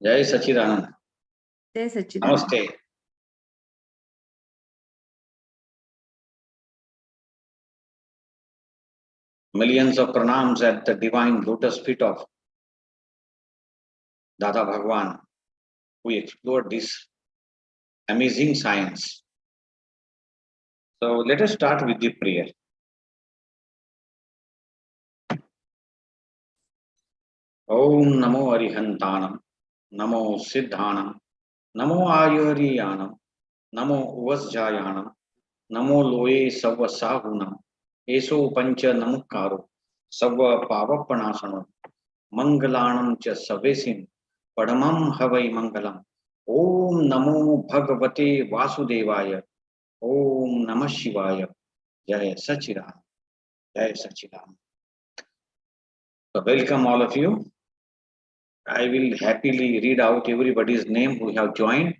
Jai Sachidanand. Jai Sachidanand. Namaste. Millions of pranams at the divine lotus feet of Dada Bhagwan. We explored this amazing science. So let us start with the prayer. Om Namo Arihantanam, Namo Siddhanam, Namo Ayuriyanam, Namo Uvasjayanam, Namo Loe Savva Sahunam, Eso Pancha Namukaro, Savva Pavapanasano, Mangalanam Cha Savesim, Padamam Havai Mangalam, Om Namo Bhagavate Vasudevaya, Om Namah Shivaya, Jai Sachidanand, Jai Sachidanand. So welcome all of you. I will happily read out everybody's name who have joined,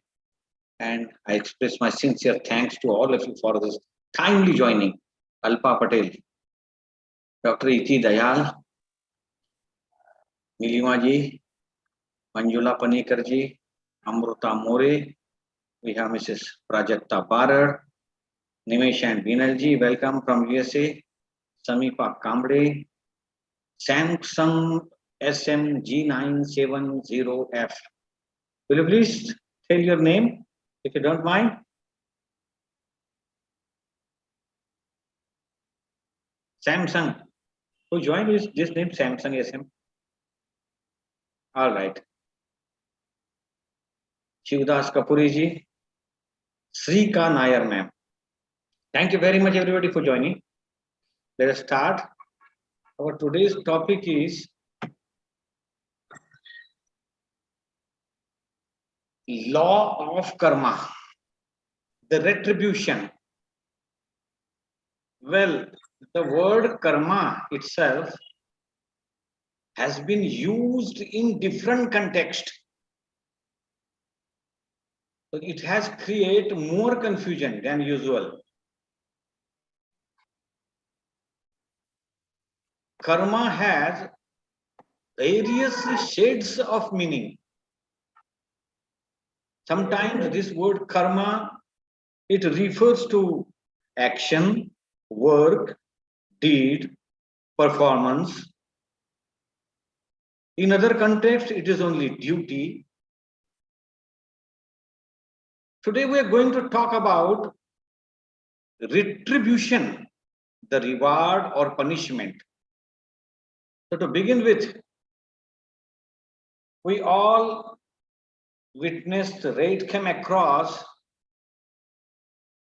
and I express my sincere thanks to all of you for this timely joining. Alpa Patel, Dr. Iti Dayal, Nilima ji, Manjula Panikar ji, Amruta More, we have Mrs. Prajakta Barar, Nimesh and Vinal ji, welcome from USA, Samipa Kambre, Samsung SMG970F. Will you please tell your name, if you don't mind? Samsung. Who joined this name, Samsung SM? All right. Shivdas Kapuri ji, Srika Nair ma'am. Thank you very much everybody for joining. Let us start. Our today's topic is law of karma, the retribution. Well, the word karma itself has been used in different contexts. So it has created more confusion than usual. Karma has various shades of meaning. Sometimes this word karma, it refers to action, work, deed, performance. In other contexts, it is only duty. Today we are going to talk about retribution, the reward or punishment. So to begin with, we all witnessed, came across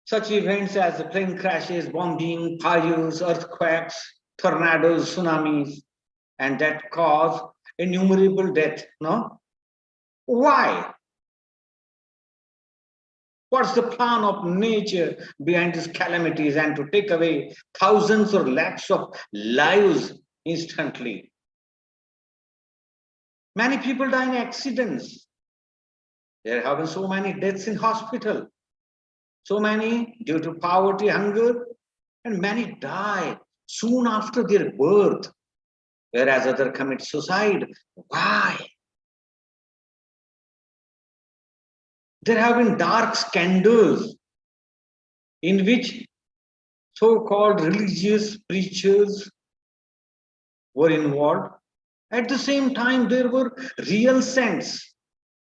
such events as plane crashes, bombing, fires, earthquakes, tornadoes, tsunamis, and that cause innumerable death. No? Why? What's the plan of nature behind these calamities and to take away thousands or lakhs of lives instantly? Many people die in accidents. There have been so many deaths in hospital. So many due to poverty, hunger, and many die soon after their birth, whereas others commit suicide. Why? There have been dark scandals in which so-called religious preachers were involved. At the same time, there were real saints,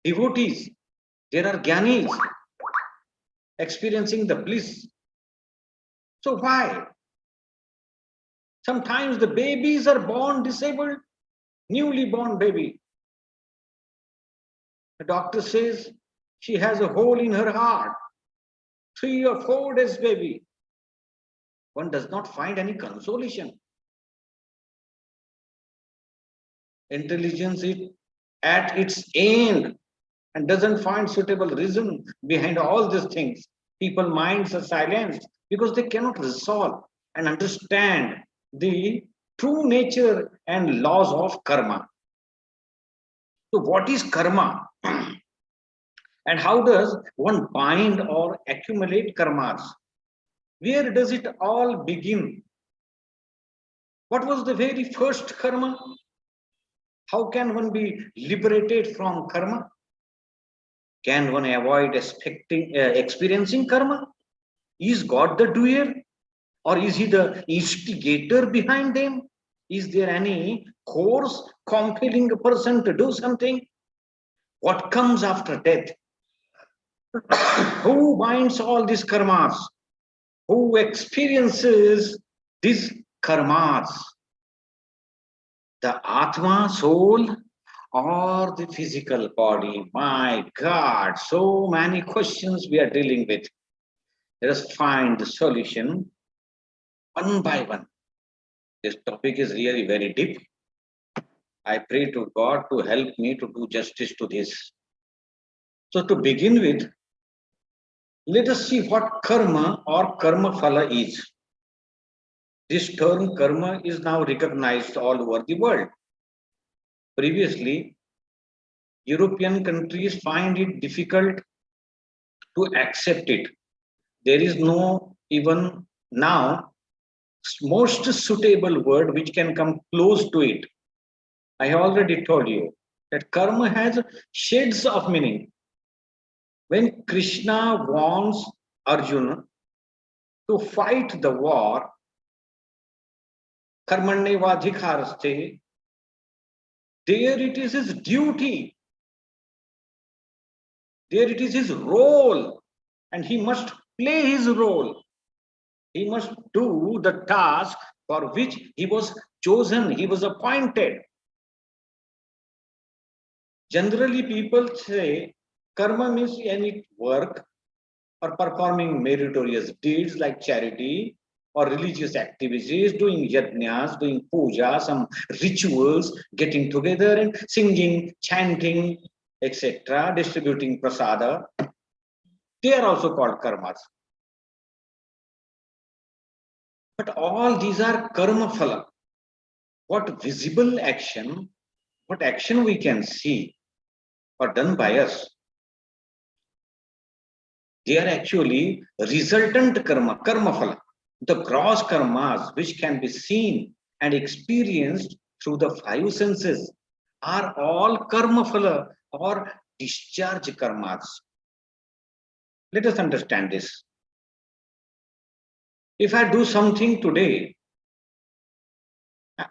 devotees. There are Gnanis experiencing the bliss. So why? Sometimes the babies are born disabled, newly born baby. The doctor says she has a hole in her heart, 3 or 4 days baby. One does not find any consolation. Intelligence is at its end and doesn't find suitable reason behind all these things. People's minds are silenced because they cannot resolve and understand the true nature and laws of karma. So what is karma? And how does one bind or accumulate karmas? Where does it all begin? What was the very first karma? How can one be liberated from karma? Can one avoid experiencing karma? Is God the doer? Or is he the instigator behind them? Is there any force compelling a person to do something? What comes after death? Who binds all these karmas? Who experiences these karmas? The Atma, soul, or the physical body? My God, so many questions we are dealing with. Let us find the solution one by one. This topic is really very deep. I pray to God to help me to do justice to this. So to begin with, let us see what karma or karma phala is. This term karma is now recognized all over the world. Previously, European countries find it difficult to accept it. There is no even now most suitable word which can come close to it. I have already told you that karma has shades of meaning. When Krishna wants Arjuna to fight the war, karmanyevadhikaraste, there it is his duty, there it is his role, and he must play his role. He must do the task for which he was chosen, he was appointed. Generally, people say karma means any work or performing meritorious deeds like charity or religious activities, doing yajnas, doing puja, some rituals, getting together and singing, chanting, etc., distributing prasada. They are also called karmas. But all these are karma phala. What visible action, what action we can see or done by us, they are actually resultant karma, karma phala. The gross karmas which can be seen and experienced through the five senses are all karma phala or discharge karmas. Let us understand this. If I do something today, I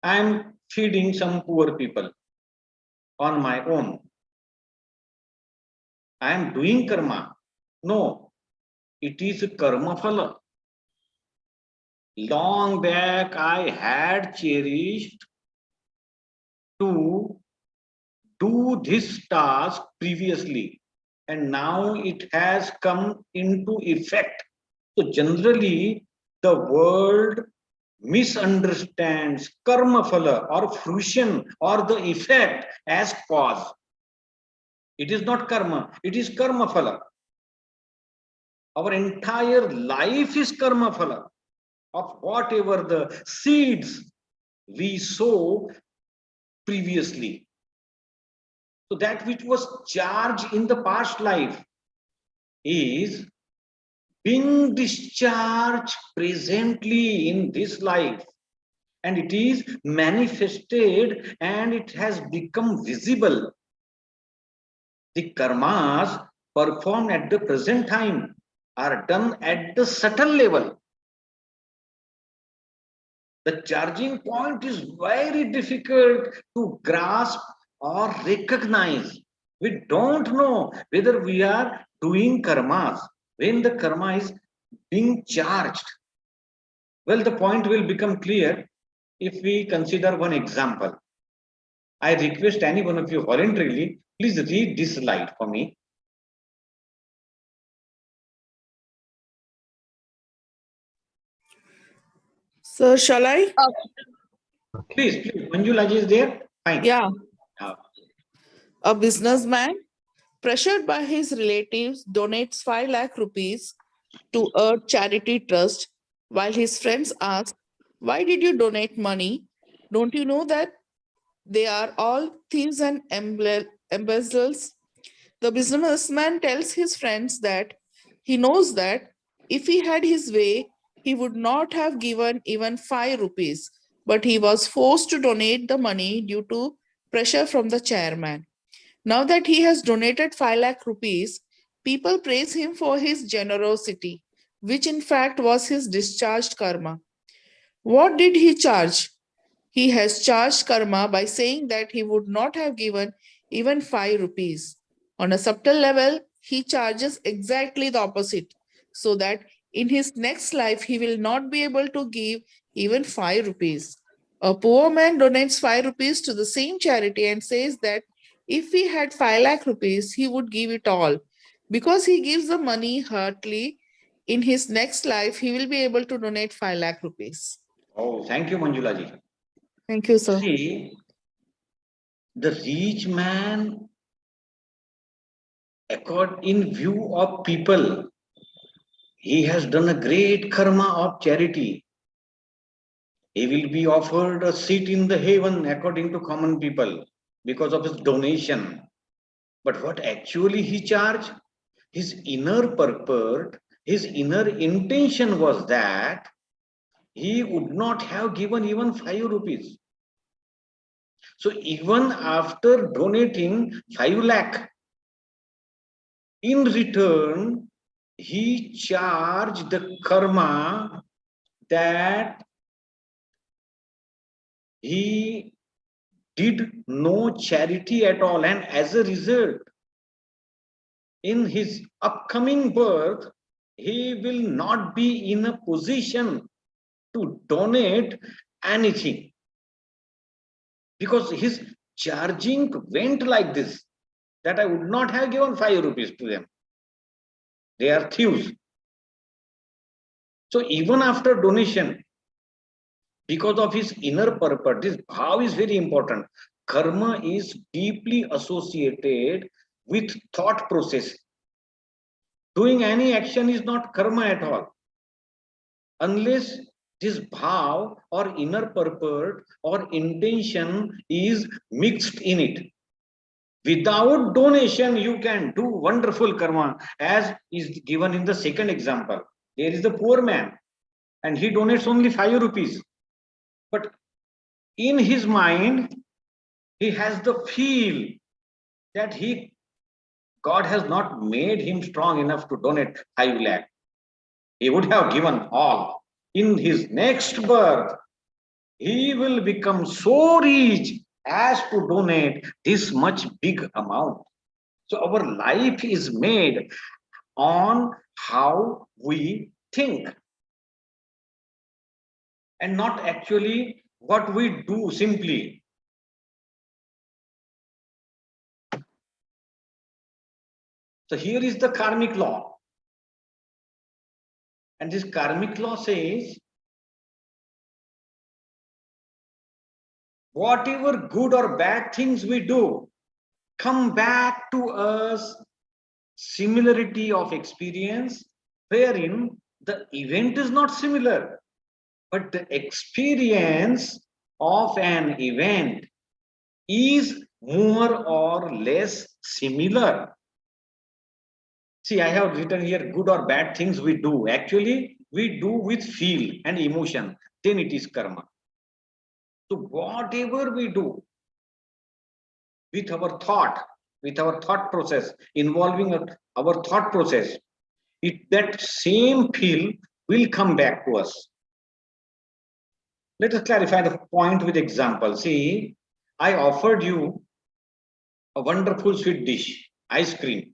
am feeding some poor people on my own. I am doing karma. No, it is karma phala. Long back, I had cherished to do this task previously, and now it has come into effect. So generally, the world misunderstands karma phala or fruition or the effect as cause. It is not karma, it is karma phala. Our entire life is karma phala of whatever the seeds we sow previously. So that which was charged in the past life is being discharged presently in this life, and it is manifested and it has become visible. The karmas performed at the present time are done at the subtle level. The charging point is very difficult to grasp or recognize. We don't know whether we are doing karmas when the karma is being charged. Well, the point will become clear if we consider one example. I request any one of you voluntarily, please read this slide for me. Sir, shall I? Please, Manjulaji is there? Fine. Yeah. A businessman, pressured by his relatives, donates 5 lakh rupees to a charity trust, while his friends ask, "Why did you donate money? Don't you know that they are all thieves and embezzlers?" The businessman tells his friends that he knows that if he had his way, he would not have given even 5 rupees. but he was forced to donate the money due to pressure from the chairman. Now that he has donated 5 lakh rupees, people praise him for his generosity, which in fact was his discharged karma. What did he charge? He has charged karma by saying that he would not have given even 5 rupees. On a subtle level, he charges exactly the opposite, so that in his next life he will not be able to give even 5 rupees. A poor man donates 5 rupees to the same charity and says that if he had 5 lakh rupees, he would give it all. Because he gives the money heartily, in his next life, he will be able to donate 5 lakh rupees. Oh, thank you, Manjula ji. Thank you, sir. See, the rich man, in view of people, he has done a great karma of charity. He will be offered a seat in the heaven according to common people because of his donation. But what actually he charged? His inner purport, his inner intention was that he would not have given even 5 rupees. So even after donating 5 lakh, in return, he charged the karma that he did no charity at all, and as a result, in his upcoming birth, he will not be in a position to donate anything, because his charging went like this, that I would not have given 5 rupees to them. They are thieves. So even after donation, because of his inner purpose, this bhav is very important. Karma is deeply associated with thought process. Doing any action is not karma at all, unless this bhav or inner purpose or intention is mixed in it. Without donation, you can do wonderful karma, as is given in the second example. There is the poor man, and he donates only 5 rupees. But in his mind, he has the feel that God has not made him strong enough to donate 5 lakh. He would have given all. In his next birth, he will become so rich as to donate this much big amount. So our life is made on how we think, and not actually what we do simply. So here is the karmic law. And this karmic law says, whatever good or bad things we do come back to us similarity of experience, wherein the event is not similar, but the experience of an event is more or less similar. See, I have written here good or bad things we do. Actually, we do with feel and emotion, then it is karma. So whatever we do with our thought process, involving our thought process, that same feel will come back to us. Let us clarify the point with example. See, I offered you a wonderful sweet dish, ice cream.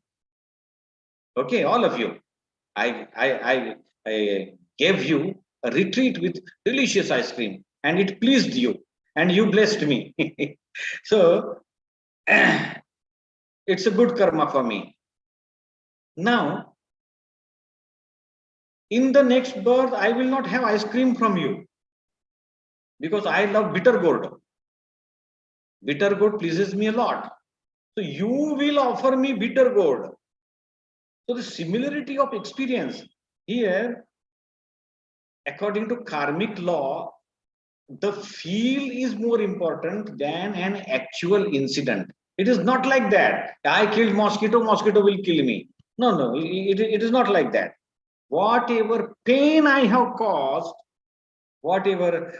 Okay, all of you. I gave you a retreat with delicious ice cream, and it pleased you, and you blessed me. So it's a good karma for me. Now, in the next birth, I will not have ice cream from you, because I love bitter gourd. Bitter gourd pleases me a lot. So you will offer me bitter gourd. So the similarity of experience here, according to karmic law, the feel is more important than an actual incident. It is not like that. I killed mosquito, mosquito will kill me. No, it is not like that. Whatever pain I have caused, whatever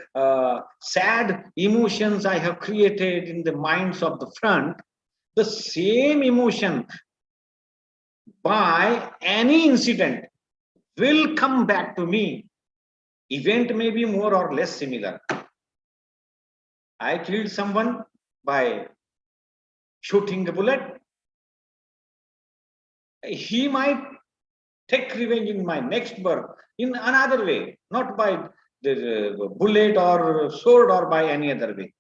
sad emotions I have created in the minds of the front, the same emotion by any incident will come back to me. Event may be more or less similar. I killed someone by shooting a bullet. He might take revenge in my next birth in another way, not by the bullet or sword or by any other way.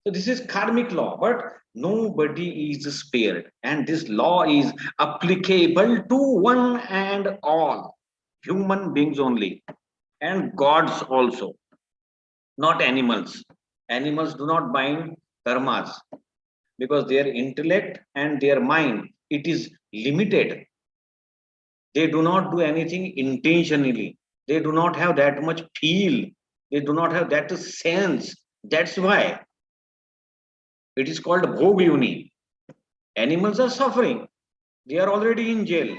So this is karmic law, but nobody is spared. And this law is applicable to one and all, human beings only, and gods also, not animals. Animals do not bind karmas because their intellect and their mind, it is limited. They do not do anything intentionally. They do not have that much feel. They do not have that sense. That's why it is called bhog yoni. Animals are suffering. They are already in jail.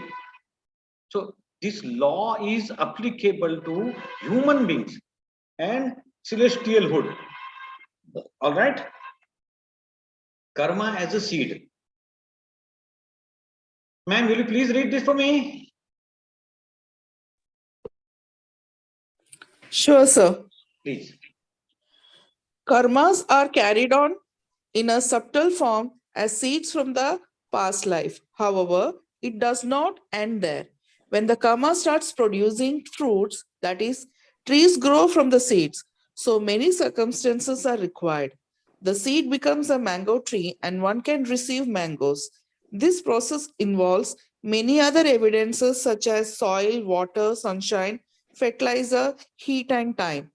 So this law is applicable to human beings and celestial hood. All right. Karma as a seed. Ma'am, will you please read this for me? Sure, sir. Please. Karmas are carried on in a subtle form as seeds from the past life. However, it does not end there. When the karma starts producing fruits, that is, trees grow from the seeds, so many circumstances are required. The seed becomes a mango tree and one can receive mangoes. This process involves many other evidences such as soil, water, sunshine, fertilizer, heat, and time.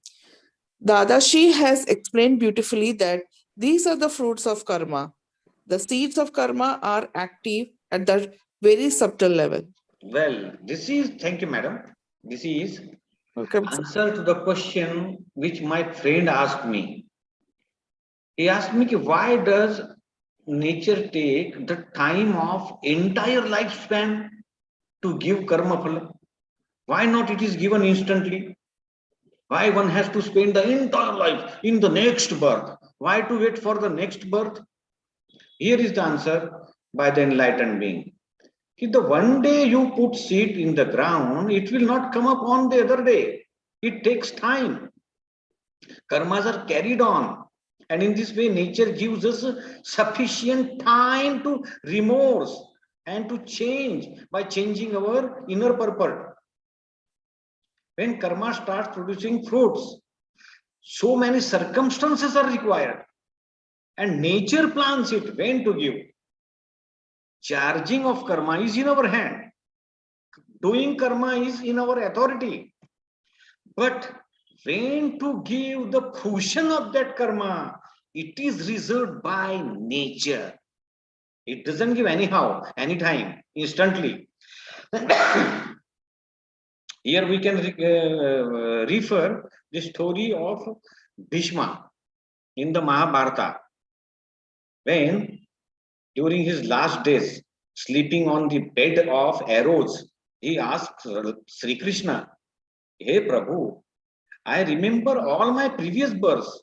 Dadashi has explained beautifully that these are the fruits of karma. The seeds of karma are active at that very subtle level. Well, this is, thank you, madam. This is Welcome, sir. answer to the question which my friend asked me. He asked me, why does nature take the time of entire lifespan to give karma phala? Why not it is given instantly? Why one has to spend the entire life in the next birth? Why to wait for the next birth? Here is the answer by the enlightened being. If the one day you put seed in the ground, it will not come up on the other day. It takes time. Karmas are carried on. And in this way, nature gives us sufficient time to remorse and to change by changing our inner purpose. When karma starts producing fruits, so many circumstances are required. And nature plans it when to give. Charging of karma is in our hand. Doing karma is in our authority. But when to give the fruition of that karma, it is reserved by nature. It doesn't give anyhow, anytime, instantly. Here we can refer the story of Bhishma in the Mahabharata. When during his last days, sleeping on the bed of arrows, he asked Sri Krishna, "Hey Prabhu, I remember all my previous births.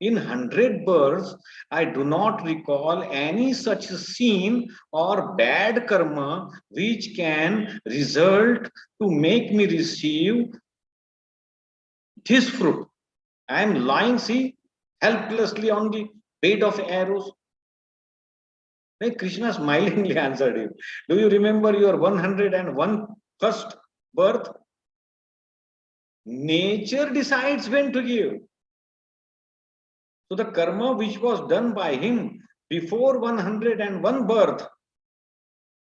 In 100 births, I do not recall any such scene or bad karma which can result to make me receive this fruit. I am lying, see, helplessly on the bed of arrows." Then Krishna smilingly answered him, "Do you remember your 101 first birth? Nature decides when to give. So the karma which was done by him before 101 birth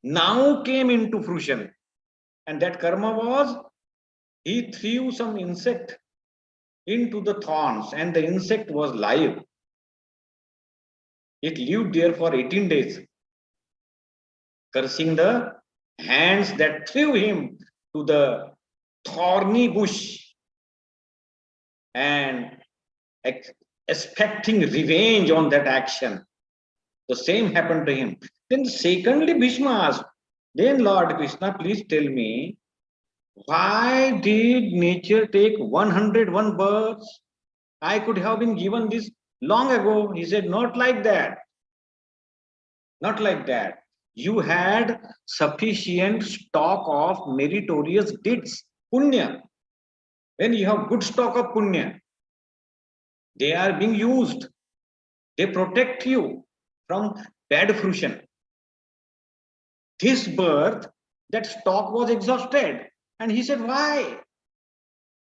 now came into fruition. And that karma was, he threw some insect into the thorns and the insect was live. It lived there for 18 days, cursing the hands that threw him to the thorny bush and expecting revenge on that action. The same happened to him. Then secondly, Bhishma asked, "Then Lord Krishna, please tell me, Why did nature take 101 births? I could have been given this long ago. He said, not like that. Not like that. You had sufficient stock of meritorious deeds, punya. When you have good stock of punya, they are being used. They protect you from bad fruition. This birth, that stock was exhausted. And he said, why?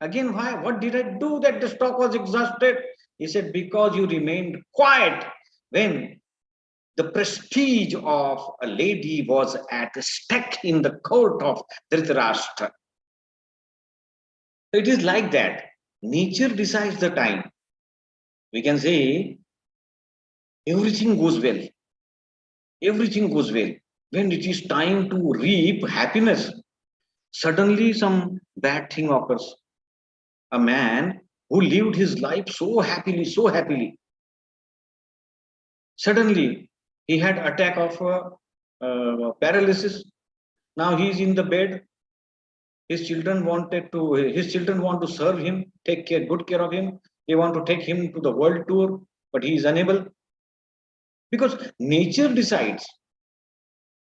Again, why? What did I do that the stock was exhausted? He said, because you remained quiet when the prestige of a lady was at stake in the court of Dhritarashtra. It is like that. Nature decides the time. We can say everything goes well. Everything goes well. When it is time to reap happiness, suddenly some bad thing occurs. A man who lived his life so happily, suddenly he had attack of paralysis. Now he is in the bed. His children want to serve him, take care, good care of him. They want to take him to the world tour, but he is unable because nature decides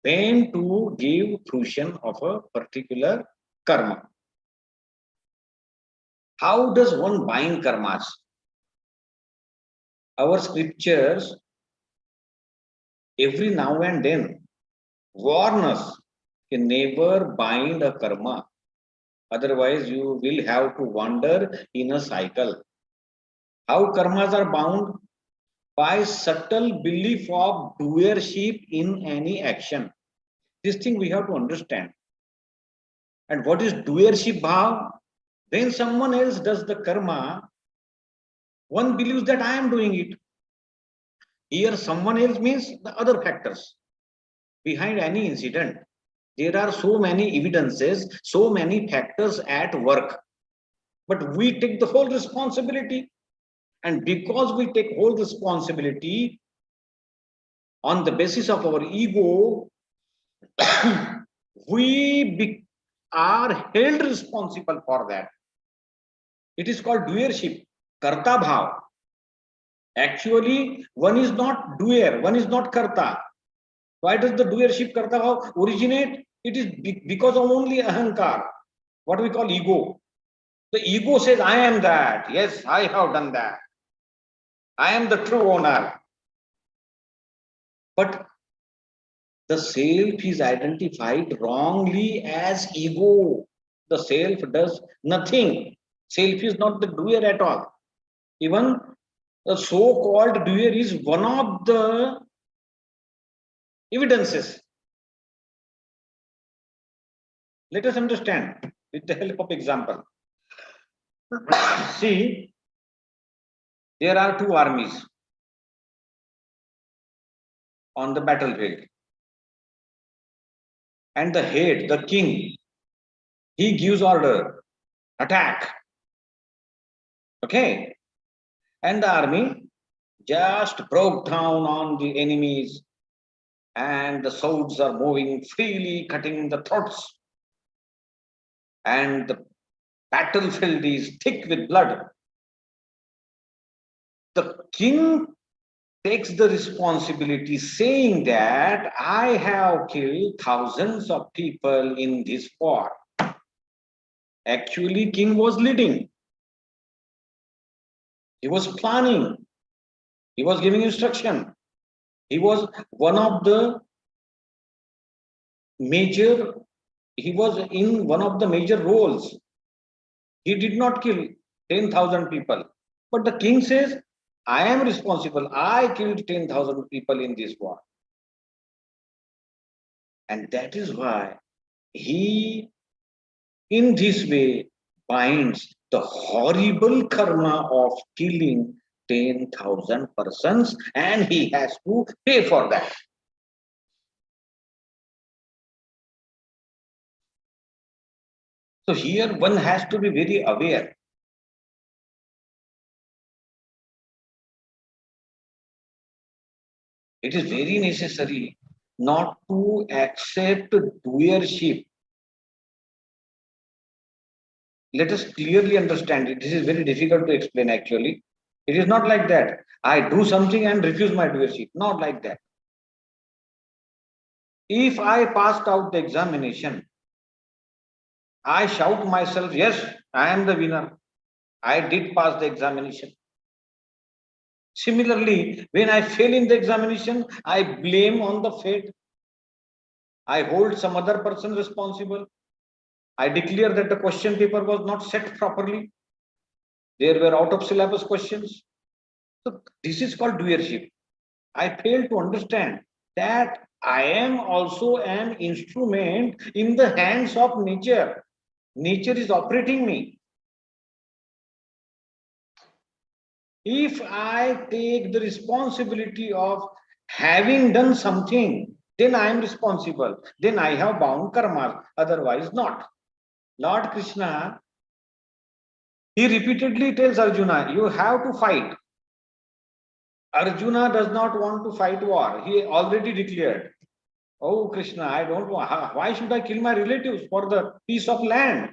when to give fruition of a particular karma. How does one bind karmas? Our scriptures every now and then warn us can never bind a karma. Otherwise, you will have to wander in a cycle. How karmas are bound? By subtle belief of doership in any action. This thing we have to understand. And what is doership bhav? When someone else does the karma, one believes that I am doing it. Here, someone else means the other factors behind any incident. There are so many evidences, so many factors at work. But we take the whole responsibility. And because we take whole responsibility on the basis of our ego, we are held responsible for that. It is called doership, karta bhav. Actually, one is not doer, one is not karta. Why does the doership karta bhav originate? It is because of only ahankar, what we call ego. The ego says, I am that. Yes, I have done that. I am the true owner. But the self is identified wrongly as ego. The self does nothing. Self is not the doer at all. Even the so-called doer is one of the evidences. Let us understand with the help of example. See, there are two armies on the battlefield. And the head, the king, he gives order, attack. Okay? And the army just broke down on the enemies, and the swords are moving freely, cutting the throats. And the battlefield is thick with blood. The king takes the responsibility, saying that I have killed thousands of people in this war. Actually, king was leading. He was planning. He was giving instruction. He was one of the major, he was in one of the major roles. He did not kill 10,000 people. But the king says, I am responsible. I killed 10,000 people in this war. And that is why he, in this way, binds the horrible karma of killing 10,000 persons, and he has to pay for that. So here one has to be very aware. It is very necessary not to accept doership Let us clearly understand it. This is very difficult to explain actually. It is not like that. I do something and refuse my doership. Not like that. If I passed out the examination, I shout myself, yes, I am the winner. I did pass the examination. Similarly, when I fail in the examination, I blame on the fate. I hold some other person responsible. I declare that the question paper was not set properly. There were out of syllabus questions. So this is called doership. I fail to understand that I am also an instrument in the hands of nature. Nature is operating me. If I take the responsibility of having done something, then I am responsible. Then I have bound karma, otherwise not. Lord Krishna, he repeatedly tells Arjuna, you have to fight. Arjuna does not want to fight war. He already declared, oh Krishna, I don't want, why should I kill my relatives for the piece of land?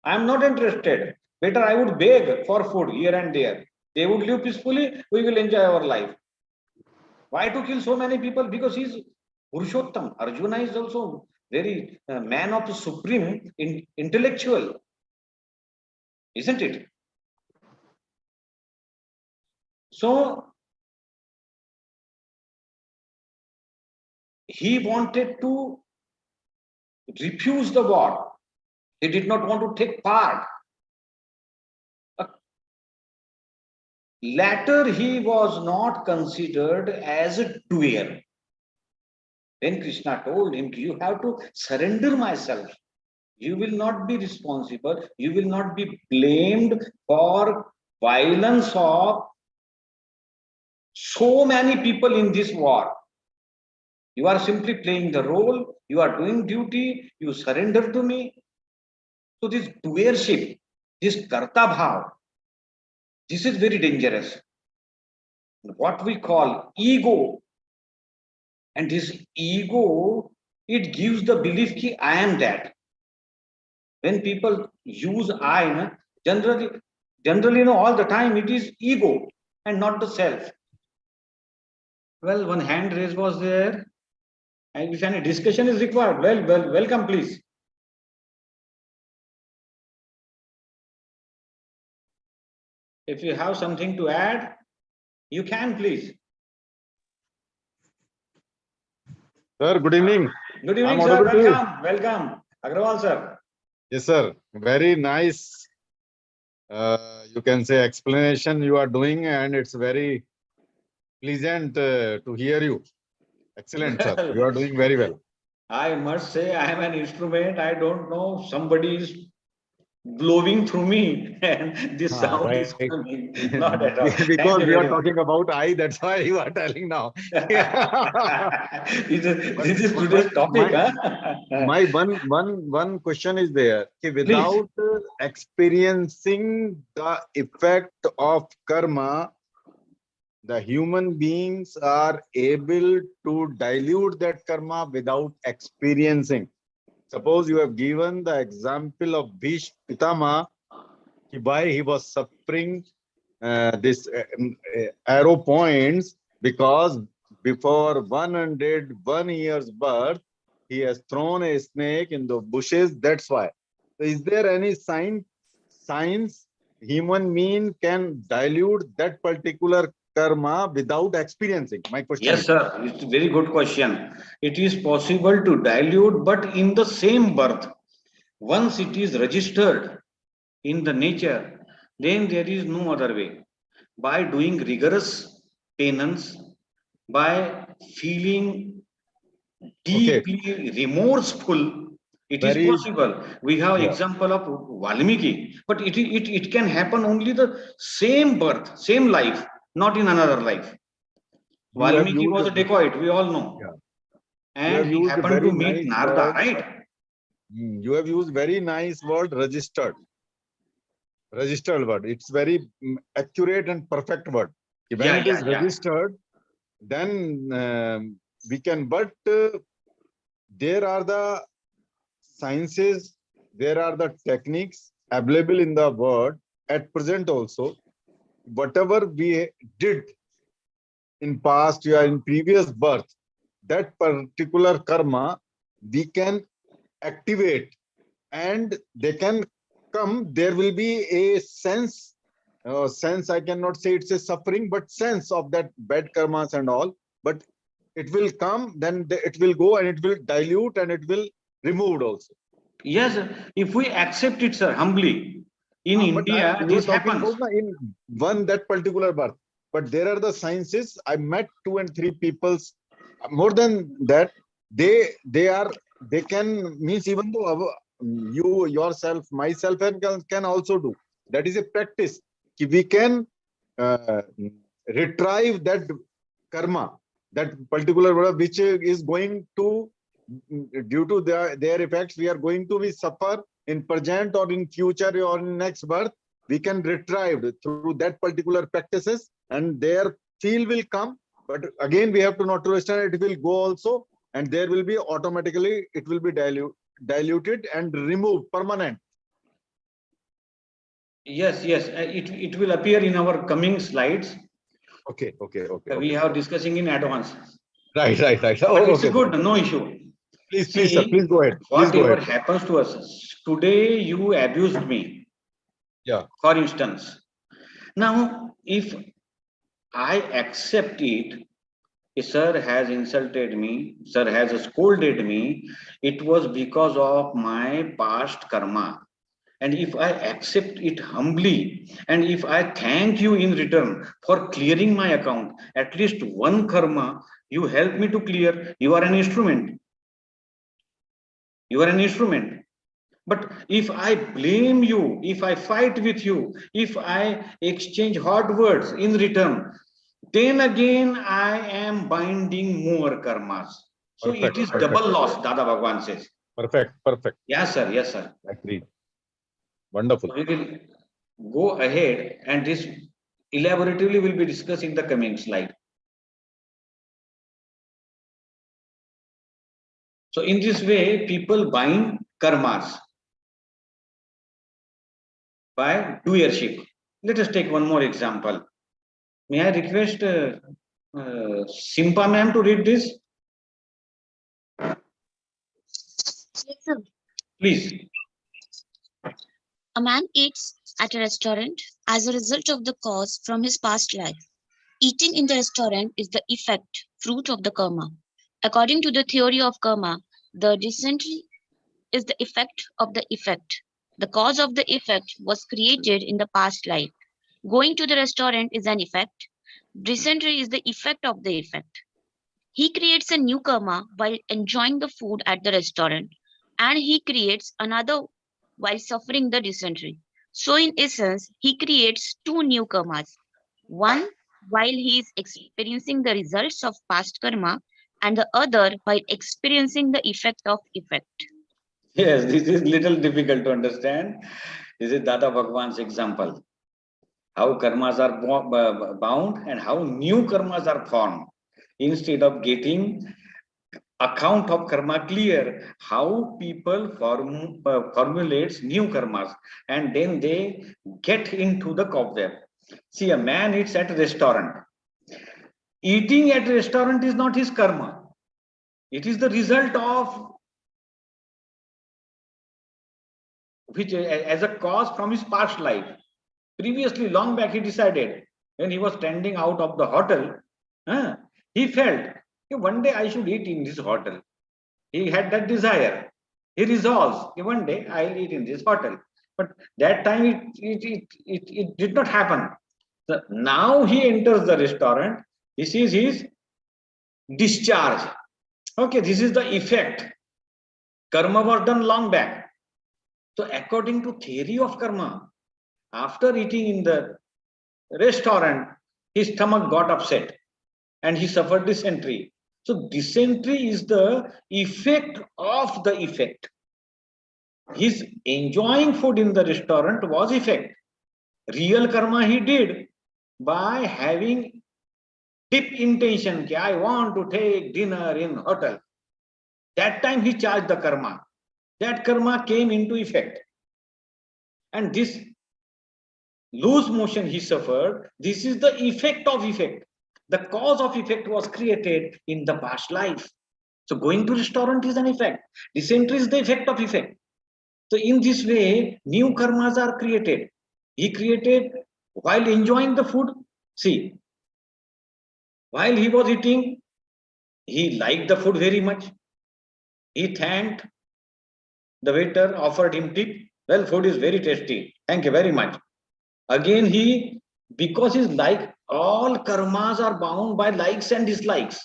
I am not interested. Better I would beg for food here and there. They would live peacefully, we will enjoy our life. Why to kill so many people? Because he is Purushottam. Arjuna is also very man of supreme intellectual, isn't it? So he wanted to refuse the war. He did not want to take part. Later, he was not considered as a doer. When Krishna told him, you have to surrender myself. You will not be responsible. You will not be blamed for violence of so many people in this war. You are simply playing the role. You are doing duty. You surrender to me. So this doership, this karta bhav, this is very dangerous. What we call ego, and this ego, it gives the belief that I am that. When people use I, generally, all the time it is ego and not the self. Well, one hand raise was there, and if any discussion is required, welcome, please. If you have something to add, you can please. Sir, good evening. Good evening, I'm sir. audible to you? Welcome. Agrawal, sir. Yes, sir. Very nice. You can say explanation you are doing, and it's very pleasant to hear you. Excellent, sir. You are doing very well. I must say, I am an instrument. I don't know. Somebody is blowing through me, and this sound is Right. coming. Not at all. Thank Because you we are very much. talking about I, that's why you are telling now. This is But today's topic, huh? my one question is there. Okay, Please. without experiencing the effect of karma, the human beings are able to dilute that karma without experiencing. Suppose you have given the example of Bhishma Pitama, why he was suffering this arrow points, because before 101 years birth, he has thrown a snake in the bushes. That's why. So is there any science human being can dilute that particular karma without experiencing? My question Yes, is. sir. It's a very good question. It is possible to dilute, but in the same birth. Once it is registered in the nature, then there is no other way. By doing rigorous penance, by feeling Okay, deeply remorseful, it is very, possible. We have yeah. example of Valmiki, but it can happen only the same birth, same life, not in another life. You have Valmiki used was a dacoit, we all know, yeah. You and have he used a happened to very meet nice Narada, word. right? You have used very nice word, registered. Registered word. It's very accurate and perfect word. When Yeah, it yeah, is yeah. registered, then we can, but there are the sciences, there are the techniques, available in the world at present also. Whatever we did in past or in previous birth, that particular karma we can activate, and they can come. There will be a sense, I cannot say it's a suffering, but sense of that bad karmas and all. But it will come, then it will go, and it will dilute, and it will removed also. Yes, if we accept it, sir, humbly. In India, you this were talking happens. about in one that particular birth. But there are the sciences. I met 2 and 3 peoples. More than that, they can, means even though you yourself, myself, and can also do. That is a practice. We can retrieve that karma, that particular birth, which is going to, due to their effects, we are going to be suffer in present or in future or in next birth. We can retrieve through that particular practices, and their feel will come. But again, we have to not to understand it will go also, and there will be automatically, it will be diluted and removed permanent. Yes, it will appear in our coming slides. Okay. We are discussing in advance. Right. But it's good, no issue. Please, sir, please go ahead. Whatever happens to us, today you abused me. Yeah. For instance, now if I accept it, sir has insulted me, sir has scolded me, it was because of my past karma. And if I accept it humbly, and if I thank you in return for clearing my account, at least one karma you help me to clear, you are an instrument. You are an instrument. But if I blame you, if I fight with you, if I exchange hard words in return, then again I am binding more karmas. So Perfect, it is perfect. double loss, Dada Bhagwan says. Perfect. Yes, sir. Agreed. Wonderful. So we will go ahead, and this elaboratively will be discussed in the coming slide. So in this way, people bind karmas by doership. Let us take one more example. May I request Simpa ma'am to read this? Yes, sir. Please. A man eats at a restaurant as a result of the cause from his past life. Eating in the restaurant is the effect, fruit of the karma. According to the theory of karma, the dysentery is the effect of the effect. The cause of the effect was created in the past life. Going to the restaurant is an effect. Dysentery is the effect of the effect. He creates a new karma while enjoying the food at the restaurant, and he creates another while suffering the dysentery. So, in essence, he creates two new karmas, one while he is experiencing the results of past karma, and the other while experiencing the effect of effect. Yes, this is little difficult to understand. This is Dada Bhagwan's example. How karmas are bound and how new karmas are formed. Instead of getting account of karma clear, how people formulates new karmas, and then they get into the cobweb. See, a man eats at a restaurant. Eating at a restaurant is not his karma. It is the result of which as a cause from his past life. Previously, long back, he decided when he was standing out of the hotel, he felt one day I should eat in this hotel. He had that desire. He resolves one day I'll eat in this hotel. But that time it did not happen. So now he enters the restaurant. This is his discharge. Okay, this is the effect. Karma was done long back. So according to theory of karma, after eating in the restaurant, his stomach got upset and he suffered dysentery. So dysentery is the effect of the effect. His enjoying food in the restaurant was effect. Real karma he did by having deep intention. I want to take dinner in hotel. That time he charged the karma. That karma came into effect. And this loose motion he suffered, this is the effect of effect. The cause of effect was created in the past life. So going to restaurant is an effect. Dysentery is the effect of effect. So in this way, new karmas are created. He created while enjoying the food. See, while he was eating, he liked the food very much. He thanked the waiter, offered him tip. Well, food is very tasty. Thank you very much. Again, because his like, all karmas are bound by likes and dislikes.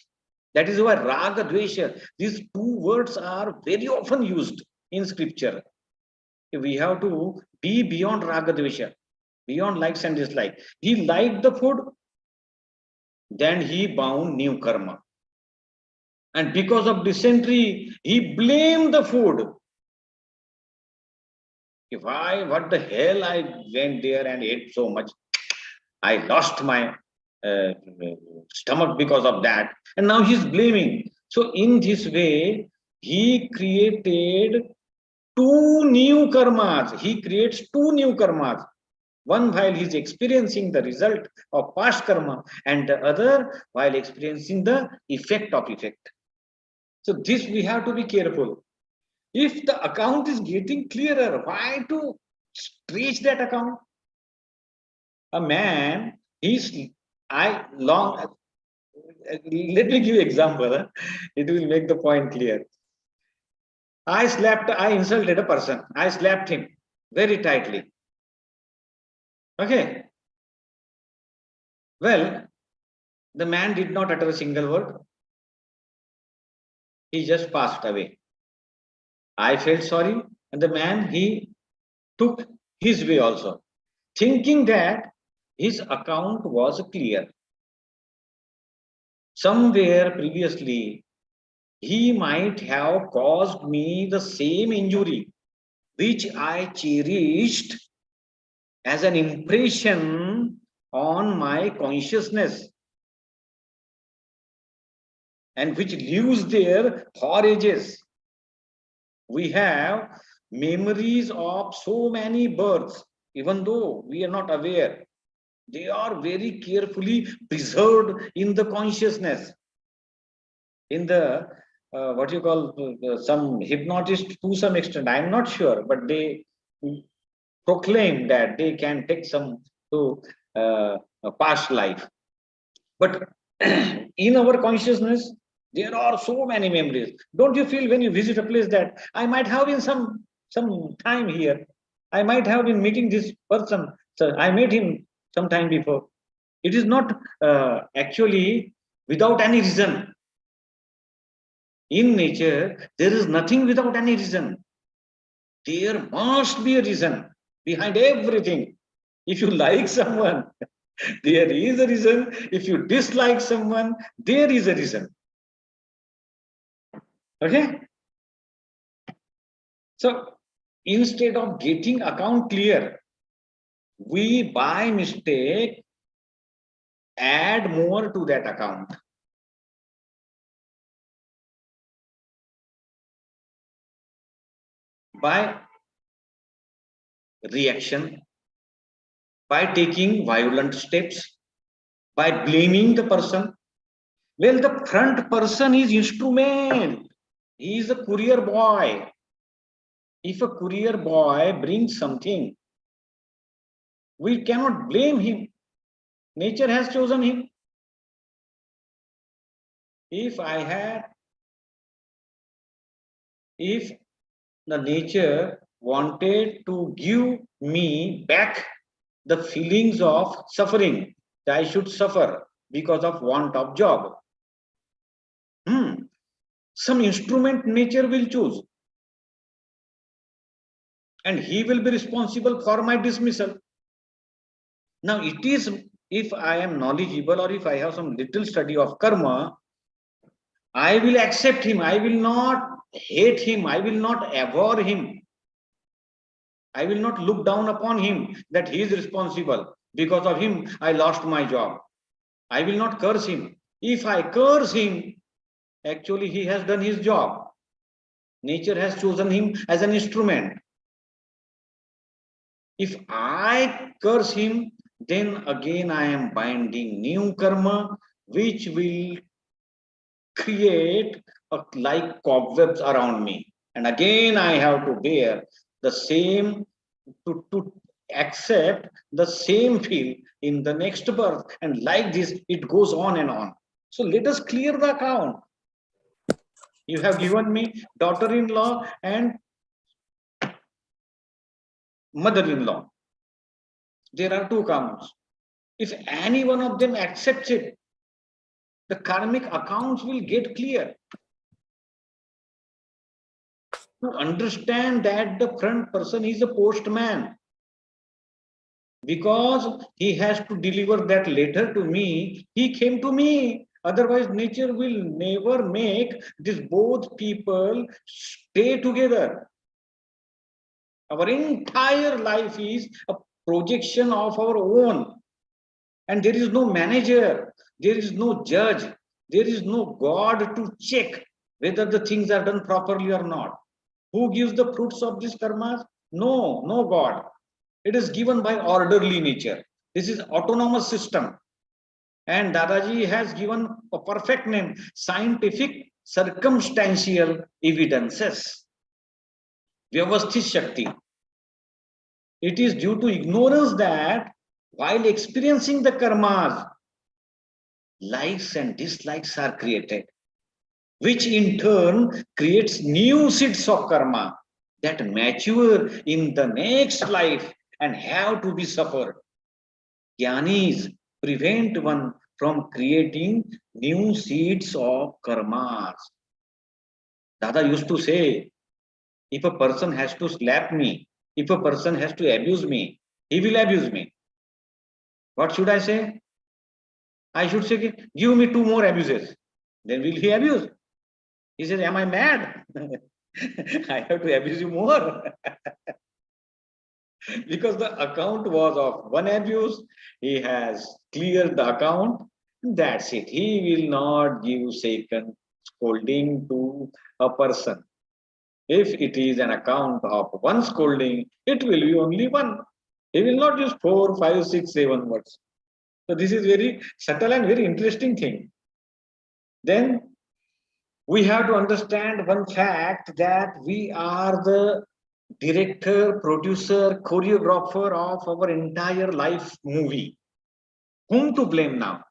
That is why raga, dvesha, these two words are very often used in scripture. We have to be beyond raga, dvesha, beyond likes and dislikes. He liked the food, then he bound new karma. And because of dysentery, he blamed the food. What the hell, I went there and ate so much. I lost my stomach because of that. And now he's blaming. So in this way, he created two new karmas. He creates two new karmas. One while he's experiencing the result of past karma, and the other while experiencing the effect of effect. So this we have to be careful. If the account is getting clearer, why to stretch that account? A man, let me give you an example. It will make the point clear. I insulted a person. I slapped him very tightly. Okay. Well, the man did not utter a single word. He just passed away. I felt sorry, and the man, he took his way also, thinking that his account was clear. Somewhere previously, he might have caused me the same injury, which I cherished as an impression on my consciousness, and which lives there for ages. We have memories of so many births, even though we are not aware. They are very carefully preserved in the consciousness. In the what you call some hypnotist, to some extent, I am not sure, but they proclaim that they can take some to a past life. But in our consciousness, there are so many memories. Don't you feel when you visit a place that I might have been some time here, I might have been meeting this person, so I met him some time before. It is not actually without any reason. In nature, there is nothing without any reason. There must be a reason behind everything. If you like someone, there is a reason. If you dislike someone, there is a reason. Okay? So instead of getting account clear, we by mistake add more to that account. By reaction, by taking violent steps, by blaming the person. Well, the front person is instrument. He is a courier boy. If a courier boy brings something, we cannot blame him. Nature has chosen him. If the nature wanted to give me back the feelings of suffering, that I should suffer because of want of job. Some instrument nature will choose. And he will be responsible for my dismissal. Now it is, if I am knowledgeable or if I have some little study of karma, I will accept him. I will not hate him. I will not abhor him. I will not look down upon him that he is responsible. Because of him, I lost my job. I will not curse him. If I curse him, actually he has done his job. Nature has chosen him as an instrument. If I curse him, then again I am binding new karma, which will create like cobwebs around me. And again I have to bear the same, to accept the same field in the next birth. And like this, it goes on and on. So let us clear the account. You have given me daughter-in-law and mother-in-law. There are two counts. If any one of them accepts it, the karmic accounts will get clear. To understand that the front person is a postman, because he has to deliver that letter to me, he came to me. Otherwise, nature will never make these both people stay together. Our entire life is a projection of our own. And there is no manager, there is no judge, there is no God to check whether the things are done properly or not. Who gives the fruits of these karmas? No, no God. It is given by orderly nature. This is autonomous system. And Dadaji has given a perfect name, scientific circumstantial evidences. Vyavasthit Shakti. It is due to ignorance that while experiencing the karmas, likes and dislikes are created, which in turn creates new seeds of karma that mature in the next life and have to be suffered. Gnanis prevent one from creating new seeds of karmas. Dada used to say, if a person has to slap me, if a person has to abuse me, he will abuse me. What should I say? I should say, give me 2 more abuses. Then will he abuse? He says, am I mad? I have to abuse you more. Because the account was of 1 abuse, he has cleared the account. That's it. He will not give second scolding to a person. If it is an account of 1 scolding, it will be only 1. He will not use 4, 5, 6, 7 words. So this is very subtle and very interesting thing. Then we have to understand one fact, that we are the director, producer, choreographer of our entire life movie. Whom to blame now?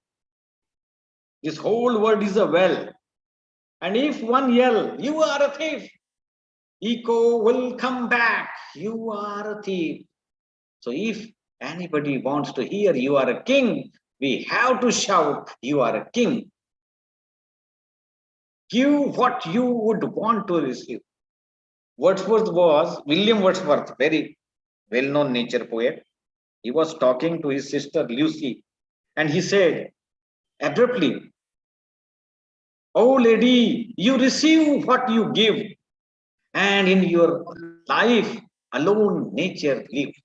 This whole world is a well. And if one yell, you are a thief, echo will come back, you are a thief. So if anybody wants to hear you are a king, we have to shout, you are a king. Give what you would want to receive. William Wordsworth, very well-known nature poet. He was talking to his sister Lucy, and he said abruptly, "Oh lady, you receive what you give, and in your life alone nature lives."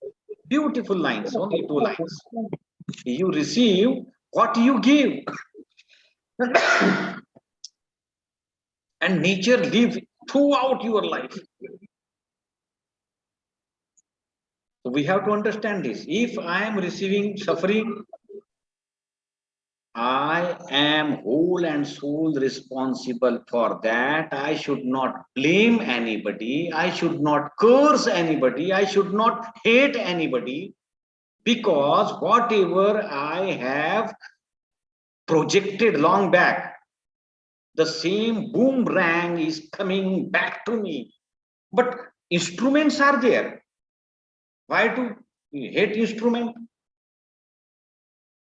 Beautiful lines, only 2 lines. You receive what you give. And nature lives throughout your life. So we have to understand this. If I am receiving suffering, I am whole and soul responsible for that. I should not blame anybody. I should not curse anybody. I should not hate anybody, because whatever I have projected long back, the same boomerang is coming back to me. But instruments are there. Why to hate instrument?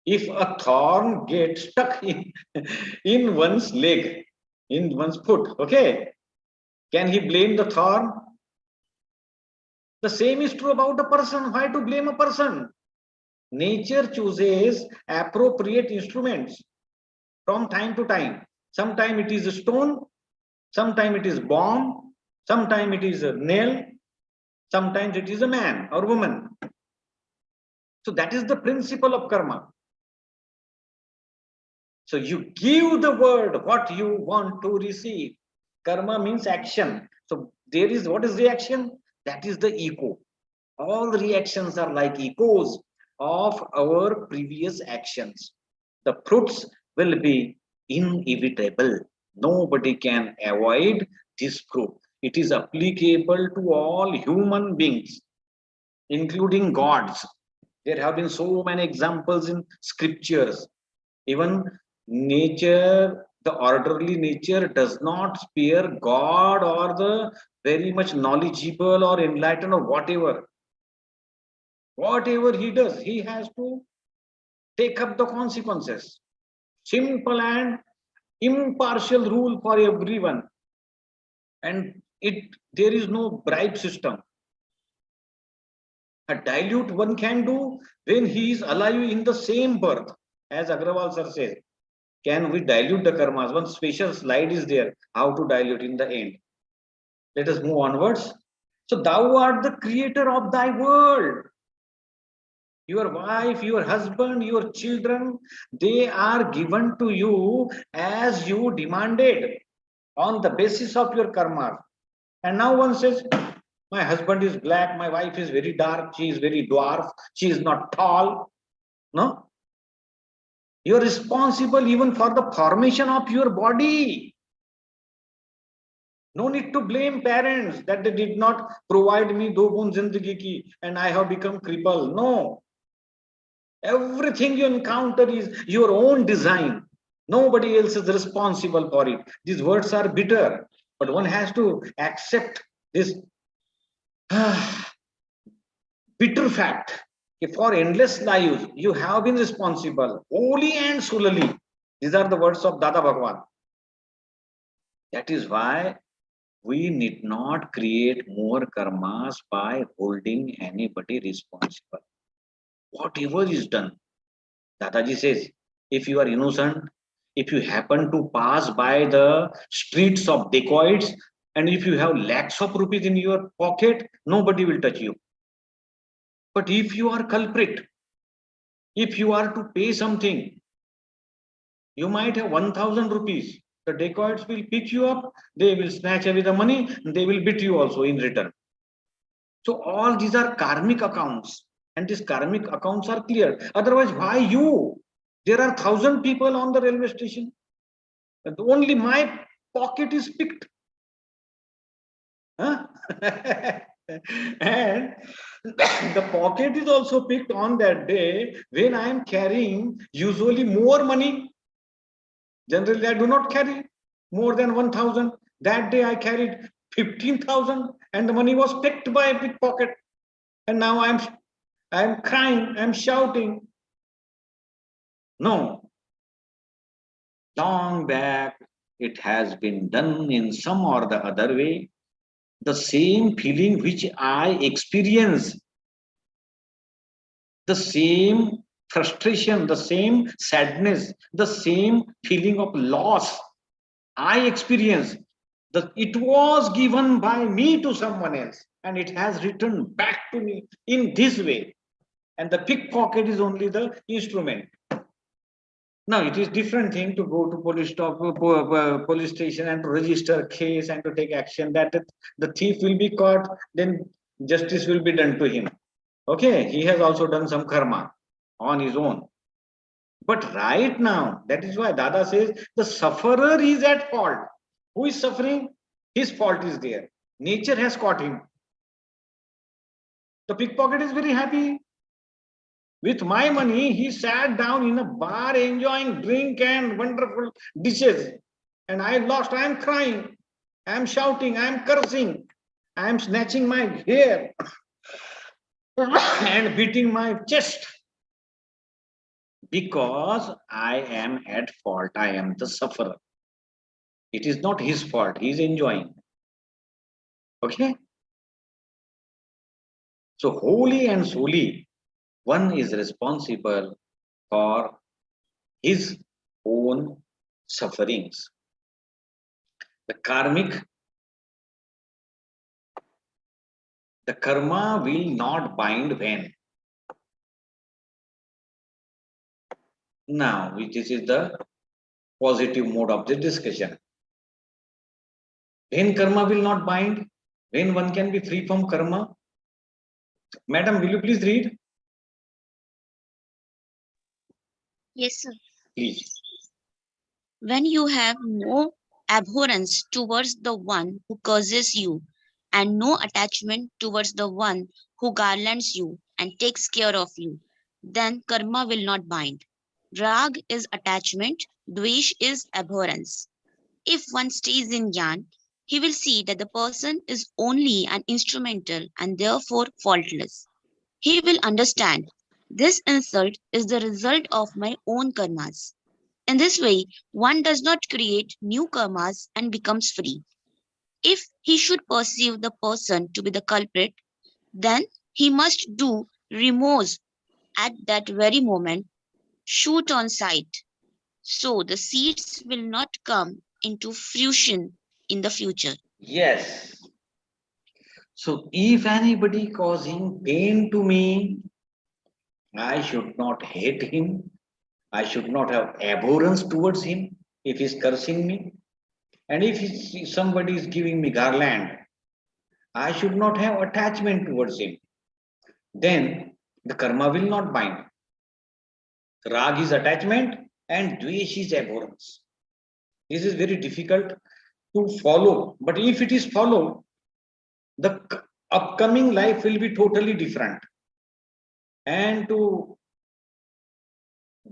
If a thorn gets stuck in one's leg, in one's foot, okay, can he blame the thorn? The same is true about a person. Why to blame a person? Nature chooses appropriate instruments from time to time. Sometimes it is a stone, sometimes it is bomb, sometimes it is a nail, sometimes it is a man or woman. So that is the principle of karma. So you give the word what you want to receive. Karma means action. So there is, what is the action? That is the ego. All reactions are like echoes of our previous actions. The fruits will be inevitable. Nobody can avoid this fruit. It is applicable to all human beings, including gods. There have been so many examples in scriptures. Even nature, the orderly nature does not spare God or the very much knowledgeable or enlightened or whatever. Whatever he does, he has to take up the consequences. Simple and impartial rule for everyone. And there is no bribe system. A dilute one can do when he is alive in the same birth. As Agrawal sir says, can we dilute the karmas? One special slide is there, how to dilute in the end. Let us move onwards. So thou art the creator of thy world. Your wife, your husband, your children, they are given to you as you demanded on the basis of your karma. And now one says, my husband is black, my wife is very dark, she is very dwarf, she is not tall. No? You are responsible even for the formation of your body. No need to blame parents that they did not provide me do gun zindagi ki and I have become crippled. No. Everything you encounter is your own design. Nobody else is responsible for it. These words are bitter, but one has to accept this bitter fact. For endless lives, you have been responsible, wholly and solely. These are the words of Dada Bhagwan. That is why we need not create more karmas by holding anybody responsible. Whatever is done, Dadaji says, if you are innocent, if you happen to pass by the streets of dacoits, and if you have lakhs of rupees in your pocket, nobody will touch you. But if you are culprit, if you are to pay something, you might have 1,000 rupees. The dacoits will pick you up, they will snatch away the money, and they will beat you also in return. So all these are karmic accounts, and these karmic accounts are clear. Otherwise, why you? There are 1,000 people on the railway station. And only my pocket is picked. Huh? And the pocket is also picked on that day when I am carrying usually more money. Generally, I do not carry more than 1,000. That day I carried 15,000 and the money was picked by a pickpocket. And now I'm crying, I'm shouting. No. Long back, it has been done in some or the other way. The same feeling which I experience, the same frustration, the same sadness, the same feeling of loss I experience, it was given by me to someone else and it has returned back to me in this way. And the pickpocket is only the instrument. Now it is different thing to go to police station and to register case and to take action, that the thief will be caught, then justice will be done to him. Okay, he has also done some karma on his own. But right now, that is why Dada says the sufferer is at fault. Who is suffering? His fault is there. Nature has caught him. The pickpocket is very happy. With my money, he sat down in a bar enjoying drink and wonderful dishes. And I lost, I am crying, I am shouting, I am cursing, I am snatching my hair and beating my chest. Because I am at fault, I am the sufferer. It is not his fault, he is enjoying. Okay? So wholly and solely, one is responsible for his own sufferings. The karma will not bind when. Now, this is the positive mode of the discussion. When karma will not bind, when one can be free from karma, Madam, will you please read? Yes, sir. Please. When you have no abhorrence towards the one who curses you, and no attachment towards the one who garlands you and takes care of you, then karma will not bind. Rag is attachment, dvesh is abhorrence. If one stays in Jnana, he will see that the person is only an instrumental and therefore faultless. He will understand this insult is the result of my own karmas. In this way, one does not create new karmas and becomes free. If he should perceive the person to be the culprit, then he must do remorse at that very moment, shoot on sight. So the seeds will not come into fruition in the future. Yes. So if anybody causing pain to me, I should not hate him. I should not have abhorrence towards him if he's cursing me. And if somebody is giving me garland, I should not have attachment towards him. Then the karma will not bind. Rag is attachment and dvesh is abhorrence. This is very difficult to follow. But if it is followed, the upcoming life will be totally different. And to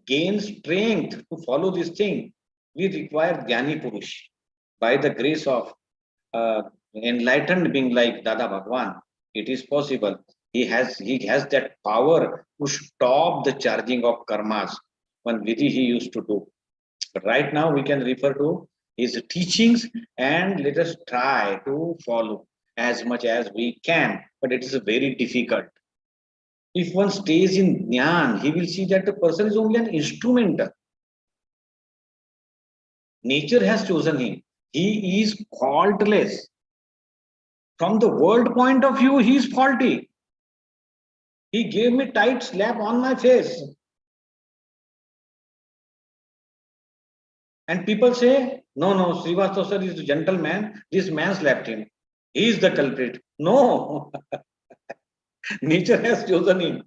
gain strength to follow this thing, we require Jnani Purush. By the grace of enlightened being like Dada Bhagwan, it is possible. He has that power to stop the charging of karmas. One vidhi he used to do. But right now we can refer to his teachings and let us try to follow as much as we can. But it is very difficult. If one stays in Jnana, he will see that the person is only an instrumental. Nature has chosen him. He is faultless. From the world point of view, he is faulty. He gave me tight slap on my face. And people say, no, Shrivastav sir is a gentleman. This man slapped him. He is the culprit. No, nature has chosen him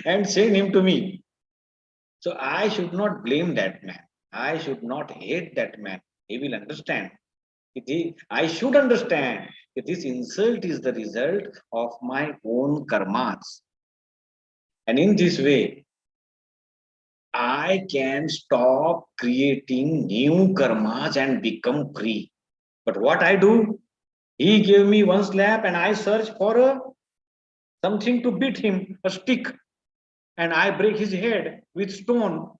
and sent him to me. So I should not blame that man. I should not hate that man. He will understand. I should understand that this insult is the result of my own karmas. And in this way, I can stop creating new karmas and become free. But what I do, he gave me one slap and I search for something to beat him, a stick, and I break his head with stone.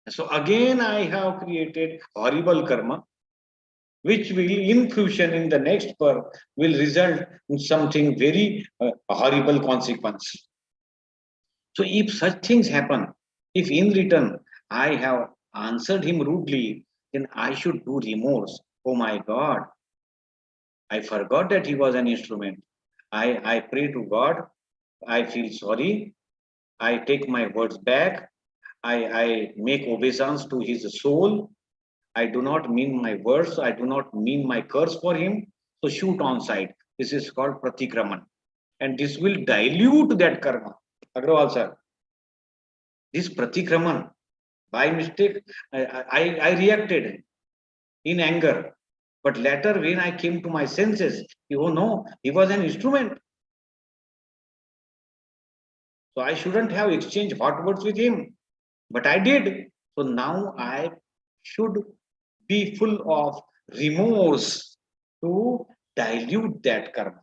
So again, I have created horrible karma, which will in fusion in the next birth will result in something very horrible consequence. So if such things happen, if in return I have answered him rudely, then I should do remorse. Oh my God, I forgot that he was an instrument. I pray to God, I feel sorry, I take my words back, I make obeisance to his soul. I do not mean my words, I do not mean my curse for him. So shoot on sight. This is called pratikraman. And this will dilute that karma. Agrawal sir, this pratikraman, by mistake, I reacted in anger. But later, when I came to my senses, oh no, he was an instrument. So I shouldn't have exchanged hot words with him. But I did. So now I should be full of remorse to dilute that karma.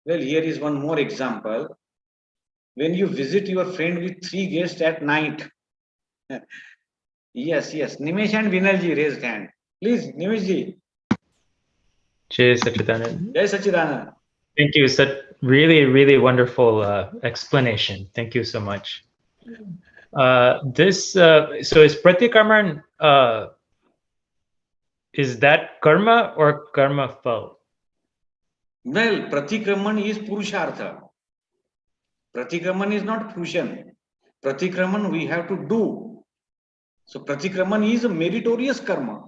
Well, here is one more example. When you visit your friend with 3 guests at night. Yes. Nimesh and Vinalji raised hand. Please, Nimeshji. Jai Sachidanand. Jai Sachidanand. Thank you. Such really wonderful explanation. Thank you so much. So is pratikraman, is that karma or karma felt? Well, pratikraman is purushartha. Pratikraman is not fusion. Pratikraman we have to do. So pratikraman is a meritorious karma.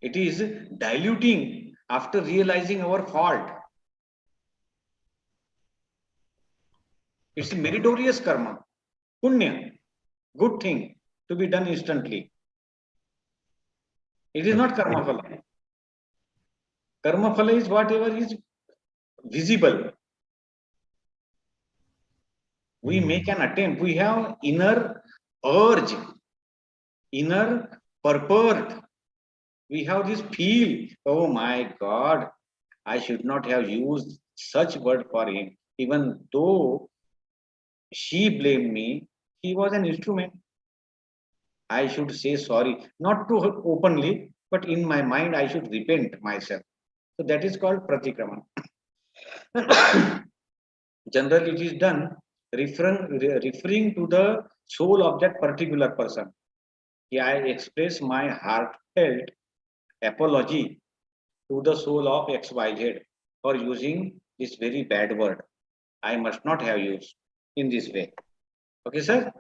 It is diluting after realizing our fault. It's a meritorious karma, punya, good thing to be done instantly. It is not karma phala. Karma phala is whatever is visible. We make an attempt. We have inner urge, inner purport. We have this feel. Oh my God, I should not have used such word for him. Even though she blamed me, he was an instrument. I should say sorry, not to her openly, but in my mind, I should repent myself. So that is called pratikraman. Generally, it is done referring to the soul of that particular person. I express my heartfelt apology to the soul of XYZ for using this very bad word. I must not have used in this way. Okay, sir?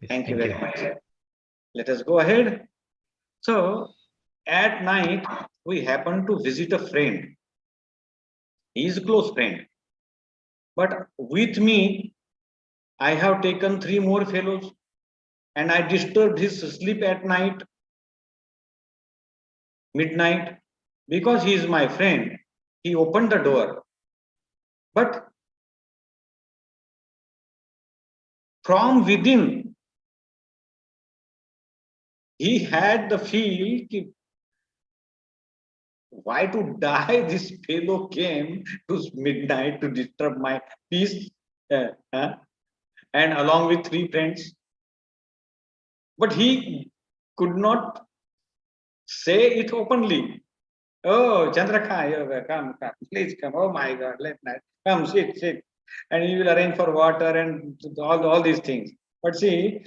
Thank you very much. Let us go ahead. So, at night, we happen to visit a friend. He is a close friend. But with me, I have taken 3 more fellows and I disturbed his sleep at night, midnight, because he is my friend. He opened the door. But from within, he had the feel, why to die? This fellow came to midnight to disturb my peace, and along with 3 friends. But he could not say it openly. Oh, Chandrakant, come, please come. Oh my God, come, sit. And he will arrange for water and all these things. But see,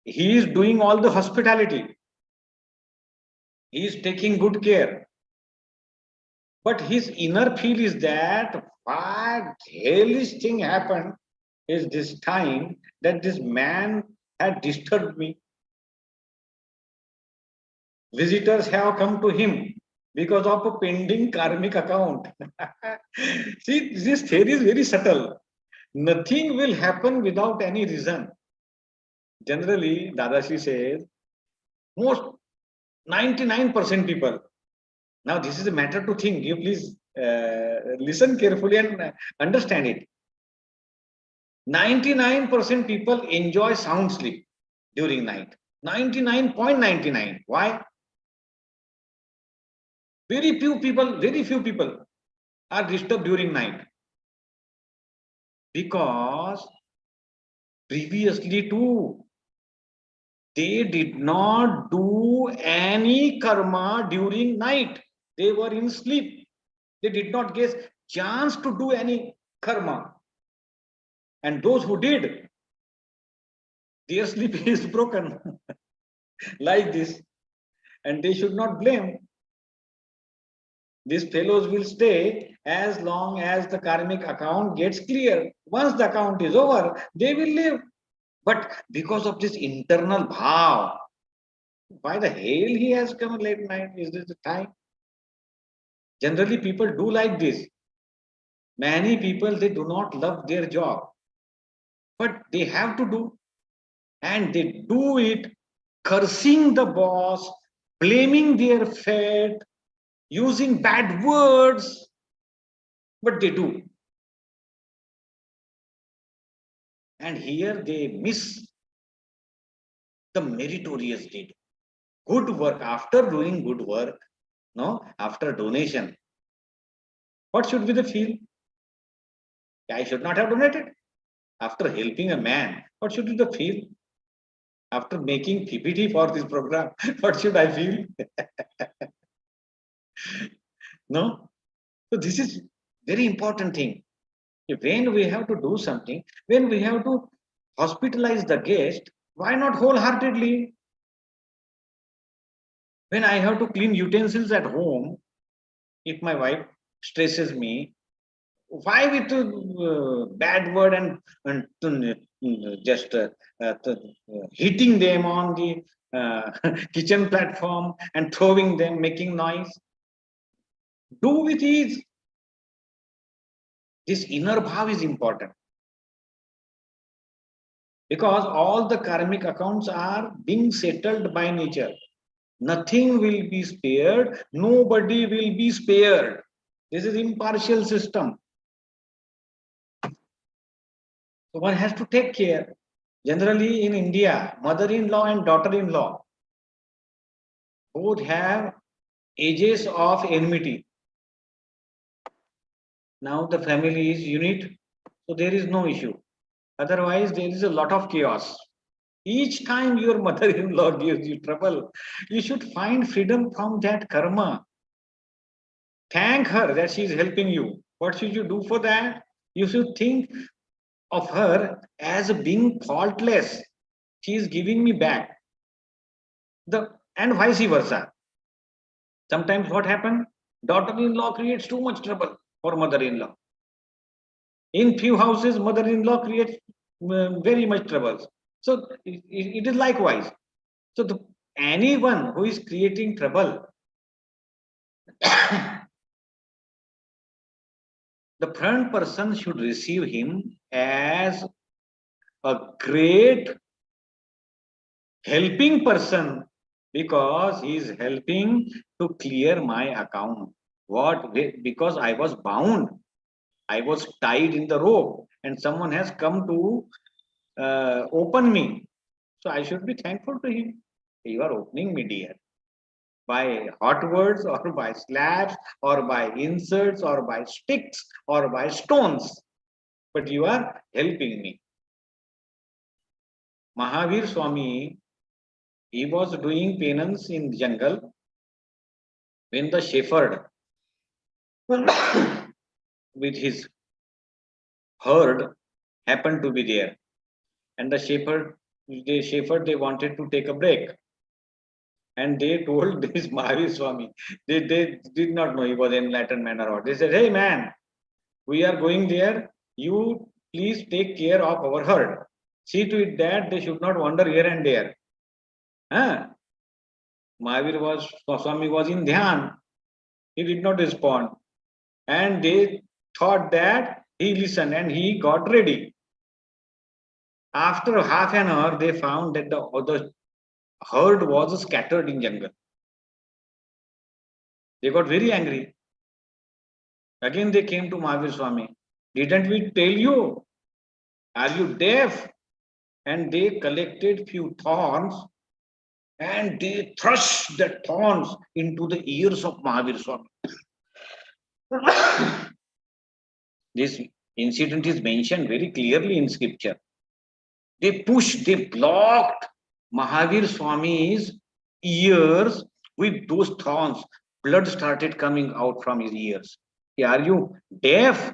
he is doing all the hospitality. He is taking good care. But his inner feel is that what hellish thing happened is this time that this man had disturbed me. Visitors have come to him because of a pending karmic account. See, this theory is very subtle. Nothing will happen without any reason. Generally, Dadashi says, most 99% people. Now, this is a matter to think. You please listen carefully and understand it. 99% people enjoy sound sleep during night. 99.99. Why? Very few people are disturbed during night. Because previously too, they did not do any karma during night. They were in sleep. They did not get chance to do any karma. And those who did, their sleep is broken like this. And they should not blame. These fellows will stay as long as the karmic account gets clear. Once the account is over, they will leave. But because of this internal bhav, why the hell he has come late night? Is this the time? Generally, people do like this. Many people, they do not love their job. But they have to do. And they do it cursing the boss, blaming their fate, using bad words, but they do. And here they miss the meritorious deed. Good work, after doing good work, no, after donation, what should be the feel? I should not have donated. After helping a man, what should be the feel? After making PPT for this program, what should I feel? No? So this is very important thing. When we have to do something, when we have to hospitalize the guest, why not wholeheartedly? When I have to clean utensils at home, if my wife stresses me, why with bad word and just hitting them on the kitchen platform and throwing them, making noise? Do with ease. This inner bhav is important. Because all the karmic accounts are being settled by nature. Nothing will be spared, nobody will be spared. This is impartial system. So one has to take care. Generally in India, mother-in-law and daughter-in-law both have ages of enmity. Now the family is unit, so there is no issue. Otherwise, there is a lot of chaos. Each time your mother-in-law gives you trouble, you should find freedom from that karma. Thank her that she is helping you. What should you do for that? You should think of her as being faultless. She is giving me back. And vice versa. Sometimes what happens? Daughter-in-law creates too much trouble for mother-in-law. In few houses, mother-in-law creates very much trouble. So it is likewise. So anyone who is creating trouble, the front person should receive him as a great helping person, because he is helping to clear my account. What? Because I was bound, I was tied in the rope, and someone has come to open me. So I should be thankful to him. You are opening me, dear, by hot words or by slaps or by insults or by sticks or by stones, but you are helping me. Mahavir Swami, he was doing penance in the jungle when the shepherd with his herd happened to be there, and the shepherd they wanted to take a break, and they told this Mahavir Swami, they did not know he was an enlightened man or what. They said, hey man, we are going there, you please take care of our herd, see to it that they should not wander here and there. Swami was in dhyan, he did not respond, and they thought that he listened and he got ready. After half an hour, they found that the herd was scattered in jungle. They got very angry. Again they came to Mahavir Swami. Didn't we tell you? Are you deaf? And they collected few thorns and they thrust the thorns into the ears of Mahavir Swami. This incident is mentioned very clearly in scripture. They pushed, they blocked Mahavir Swami's ears with those thorns. Blood started coming out from his ears. Are you deaf?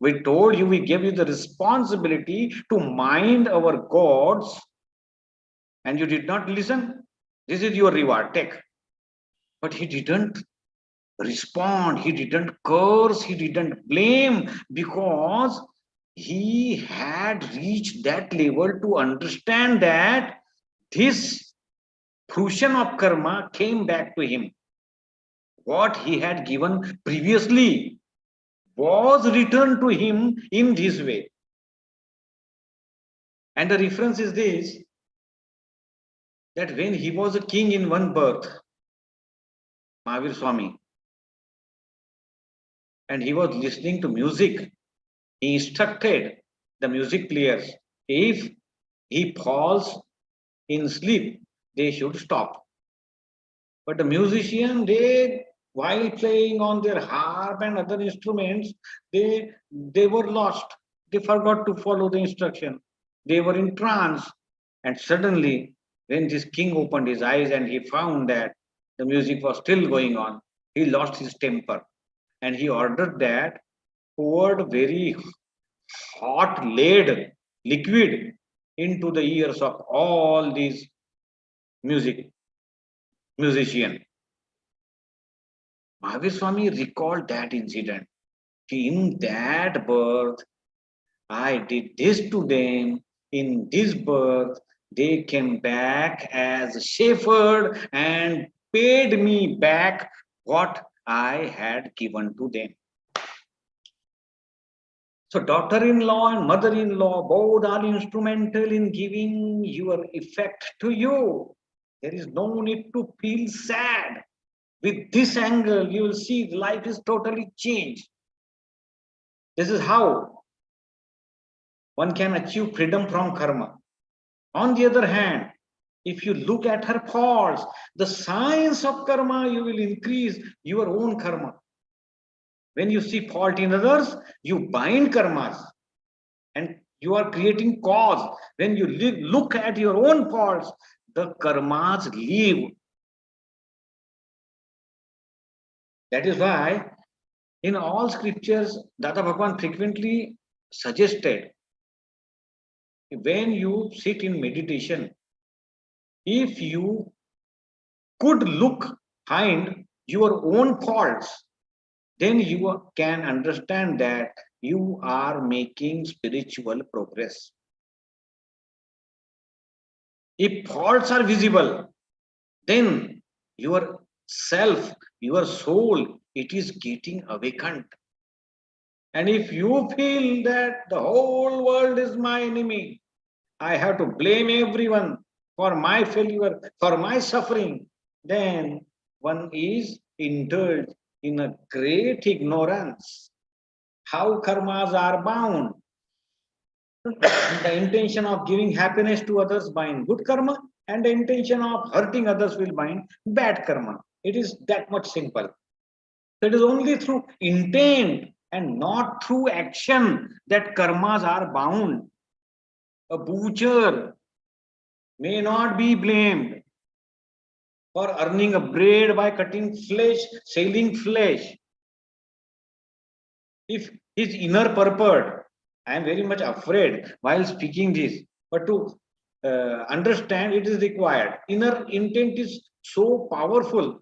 We told you, we gave you the responsibility to mind our gods, and you did not listen. This is your reward, take. But he didn't respond, he didn't curse, he didn't blame, because he had reached that level to understand that this fruition of karma came back to him. What he had given previously was returned to him in this way. And the reference is this, that when he was a king in one birth, Mahavir Swami, and he was listening to music, he instructed the music players, if he falls in sleep, they should stop. But the musician, they, while playing on their harp and other instruments, they were lost. They forgot to follow the instruction. They were in trance. And suddenly, when this king opened his eyes and he found that the music was still going on, he lost his temper. And he ordered that poured very hot lead liquid into the ears of all these musicians. Mahavir Swami recalled that incident. In that birth, I did this to them. In this birth, they came back as a shepherd and paid me back what I had given to them. So daughter-in-law and mother-in-law both are instrumental in giving your effect to you. There is no need to feel sad. With this angle, you will see life is totally changed. This is how one can achieve freedom from karma. On the other hand, if you look at her faults, the science of karma, you will increase your own karma. When you see fault in others, you bind karmas and you are creating cause. When you look at your own faults, the karmas leave. That is why in all scriptures, Dada Bhagwan frequently suggested, when you sit in meditation, if you could look behind your own faults, then you can understand that you are making spiritual progress. If faults are visible, then your self, your soul, it is getting awakened. And if you feel that the whole world is my enemy, I have to blame everyone for my failure, for my suffering, then one is indulged in a great ignorance. How karmas are bound. The intention of giving happiness to others bind good karma, and the intention of hurting others will bind bad karma. It is that much simple. So it is only through intent and not through action that karmas are bound. A butcher may not be blamed for earning a bread by cutting flesh, selling flesh. If his inner purport, I am very much afraid while speaking this, but to understand it is required. Inner intent is so powerful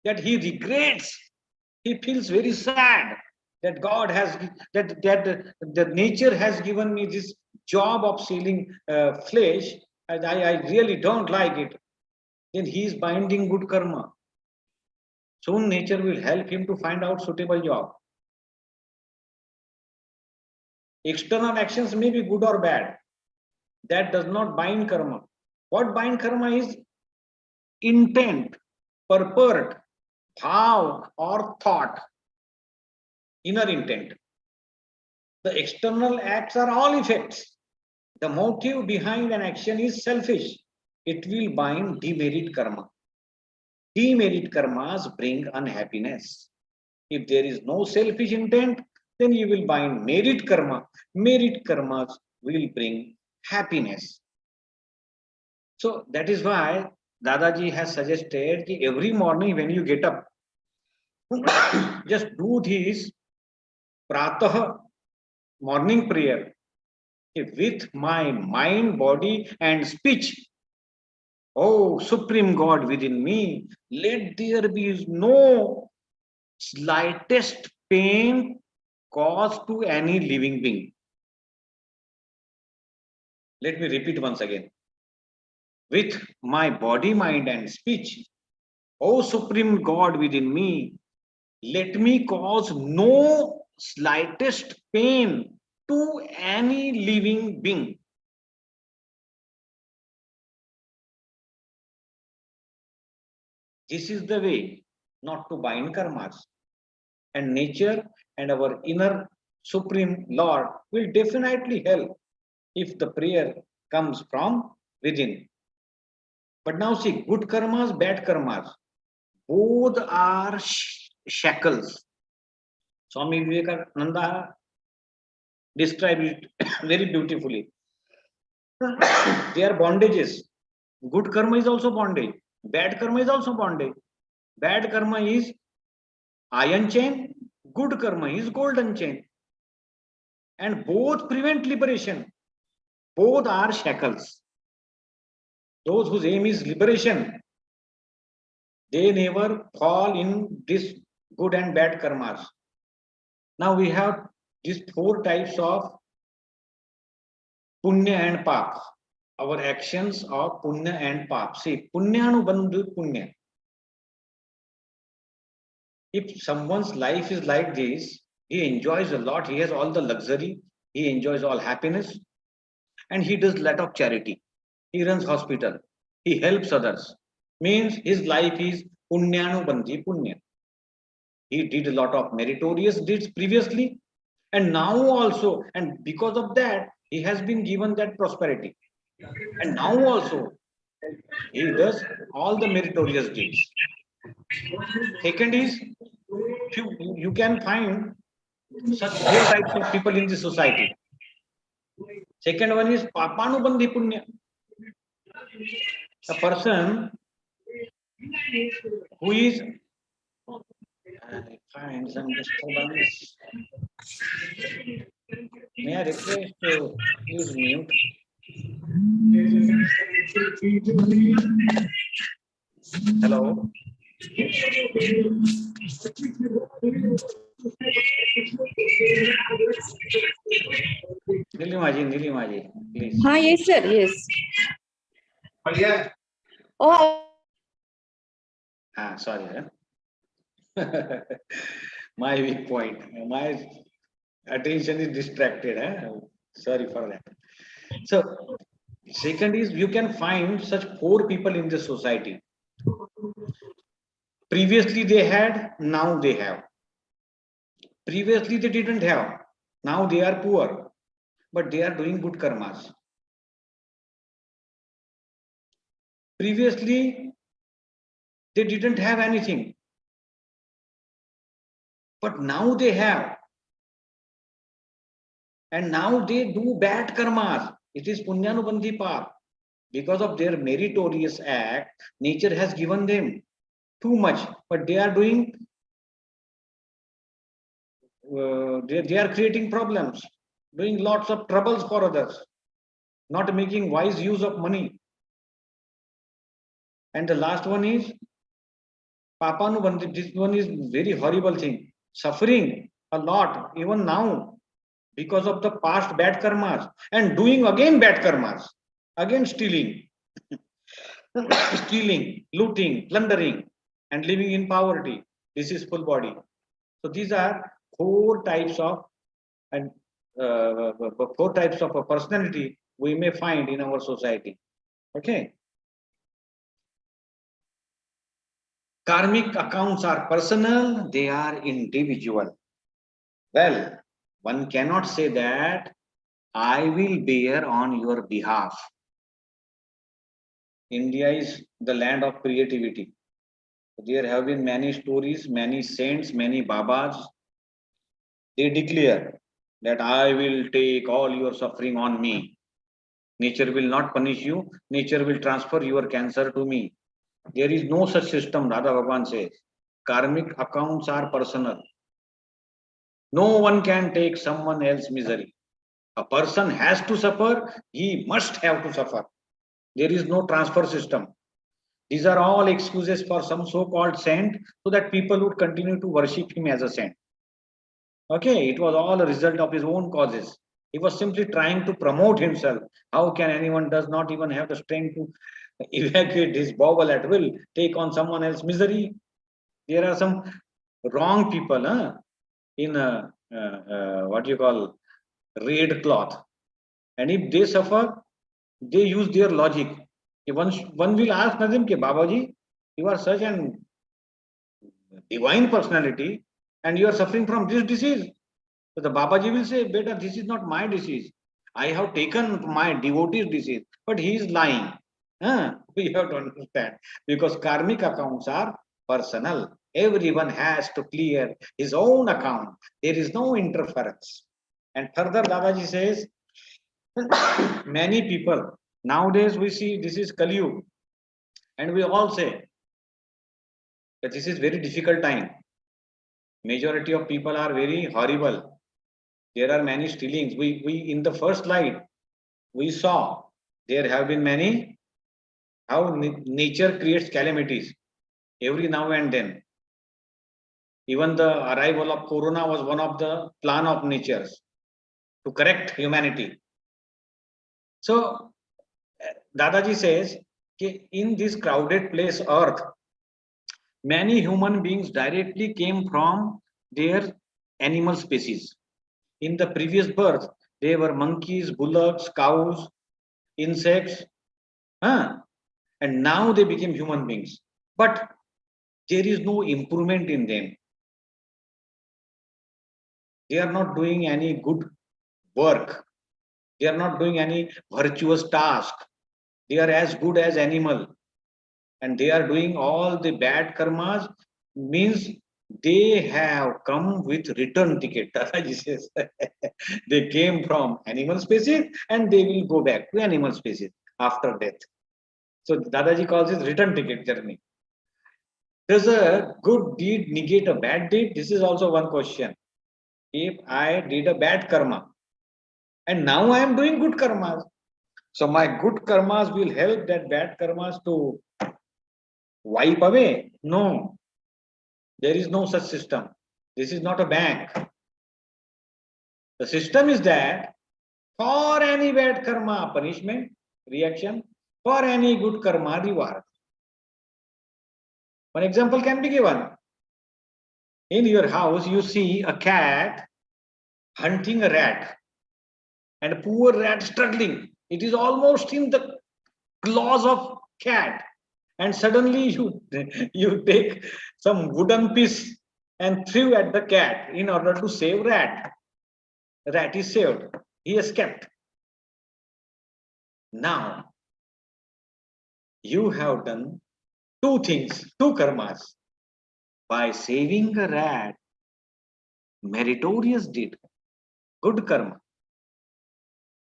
that he regrets, he feels very sad that God has, that nature has given me this job of selling flesh, and I really don't like it. Then he is binding good karma. Soon nature will help him to find out suitable job. External actions may be good or bad. That does not bind karma. What bind karma is intent, purport, bhav or thought, inner intent. The external acts are all effects. The motive behind an action is selfish. It will bind demerit karma. Demerit karmas bring unhappiness. If there is no selfish intent, then you will bind merit karma. Merit karmas will bring happiness. So that is why Dadaji has suggested that every morning when you get up, just do this pratah morning prayer with my mind, body, and speech. Oh, Supreme God within me, let there be no slightest pain caused to any living being. Let me repeat once again. With my body, mind, and speech, O Supreme God within me, let me cause no slightest pain to any living being. This is the way not to bind karmas. And nature and our inner Supreme Lord will definitely help if the prayer comes from within. But now see, good karmas, bad karmas, both are shackles. Swami Vivekananda described it very beautifully. They are bondages. Good karma is also bondage. Bad karma is also bondage. Bad karma is iron chain. Good karma is golden chain. And both prevent liberation. Both are shackles. Those whose aim is liberation, they never fall in this good and bad karmas. Now we have these four types of punya and pap. Our actions of punya and pap. See, punya anubandhu punya. If someone's life is like this, He enjoys a lot. He has all the luxury. He enjoys all happiness. And he does lot of charity. He runs hospital. He helps others. Means his life is punyanu punya. He did a lot of meritorious deeds previously. And now also, and because of that, he has been given that prosperity. And now also, he does all the meritorious deeds. Second is, you can find such four types of people in the society. Second one is papanubandhi punya. A person who is I find some disturbance. May I request to use mute? Hello. Nilimaji, please. Yes, sir. Yes. Oh, Sorry. My weak point. My attention is distracted. Sorry for that. So, second is you can find such poor people in the society. Previously they had, now they have. Previously they didn't have, now they are poor, but they are doing good karmas. Previously they didn't have anything, but now they have. And now they do bad karmas. It is punyanubandhi path. Because of their meritorious act, nature has given them too much, but they are doing, they are creating problems, doing lots of troubles for others, not making wise use of money. And the last one is papanubandhi. This one is very horrible thing. Suffering a lot, even now, because of the past bad karmas, and doing again bad karmas, again stealing, stealing, looting, plundering, and living in poverty. This is full body. So these are four types of a personality we may find in our society. Okay. Karmic accounts are personal, they are individual. Well, one cannot say that I will bear on your behalf. India is the land of creativity. There have been many stories, many saints, many babas. They declare that I will take all your suffering on me. Nature will not punish you. Nature will transfer your cancer to me. There is no such system, Radha Bhagwan says. Karmic accounts are personal. No one can take someone else's misery. A person has to suffer, he must have to suffer. There is no transfer system. These are all excuses for some so-called saint so that people would continue to worship him as a saint. Okay, it was all a result of his own causes. He was simply trying to promote himself. How can anyone does not even have the strength to evacuate his bowel at will, take on someone else's misery? There are some wrong people in what you call red cloth. And if they suffer, they use their logic. One will ask Nazim, Babaji, you are such an divine personality and you are suffering from this disease. So the Babaji will say, Beta, this is not my disease. I have taken my devotee's disease, but he is lying. We have to understand, because karmic accounts are personal. Everyone has to clear his own account. There is no interference. And further, Dadaji says, many people, nowadays we see this is Kali Yuga, and we all say that this is very difficult time. Majority of people are very horrible. There are many stealings. We in the first slide, we saw there have been many, how nature creates calamities every now and then. Even the arrival of Corona was one of the plan of nature to correct humanity. So Dadaji says, in this crowded place, Earth, many human beings directly came from their animal species. In the previous birth, they were monkeys, bullocks, cows, insects, and now they became human beings. But there is no improvement in them. They are not doing any good work. They are not doing any virtuous task. They are as good as animal. And they are doing all the bad karmas, means they have come with return ticket. Dadaji says they came from animal species and they will go back to animal species after death. So Dadaji calls it return ticket journey. Does a good deed negate a bad deed? This is also one question. If I did a bad karma and now I am doing good karmas, so my good karmas will help that bad karmas to wipe away? No, there is no such system. This is not a bank. The system is that for any bad karma, punishment, reaction, for any good karma, reward. One example can be given. In your house, you see a cat hunting a rat, and a poor rat struggling. It is almost in the claws of cat, and suddenly you take some wooden piece and threw at the cat in order to save rat. Rat is saved. He escaped. Now you have done two things, two karmas. By saving a rat, meritorious deed, good karma.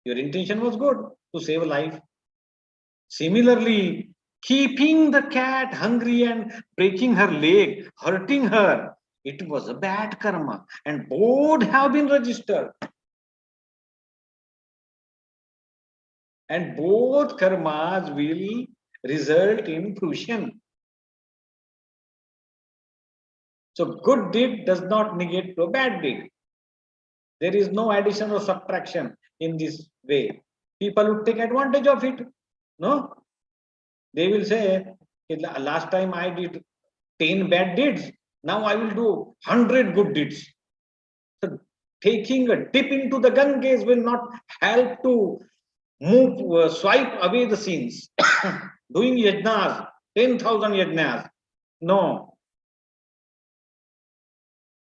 Your intention was good, to save a life. Similarly, keeping the cat hungry and breaking her leg, hurting her, it was a bad karma, and both have been registered. And both karmas will result in fruition. So good deed does not negate to a bad deed. There is no addition or subtraction in this way. People would take advantage of it. No? They will say, last time I did 10 bad deeds, now I will do 100 good deeds. So taking a dip into the Ganges will not help to swipe away the sins. Doing yajnas, 10,000 yajnas. No.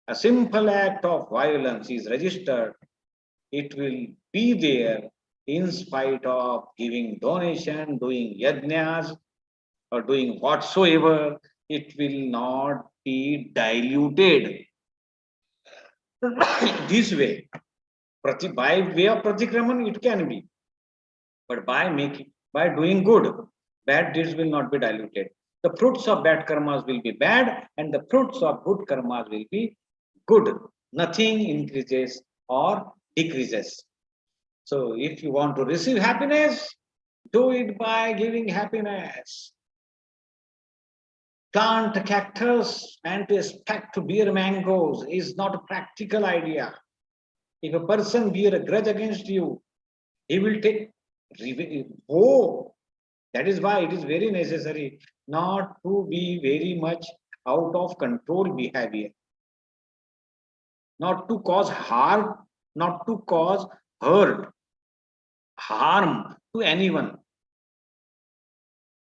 A simple act of violence is registered. It will be there in spite of giving donation, doing yajnas, or doing whatsoever. It will not be diluted. This way, by way of pratikraman, it can be. But by doing good, bad deeds will not be diluted. The fruits of bad karmas will be bad, and the fruits of good karmas will be good. Nothing increases or decreases. So if you want to receive happiness, do it by giving happiness. Plant a cactus and to expect to bear mangoes is not a practical idea. If a person bear a grudge against you, he will take oh, that is why it is very necessary not to be very much out of control behavior. Not to cause harm, not to cause hurt, harm to anyone.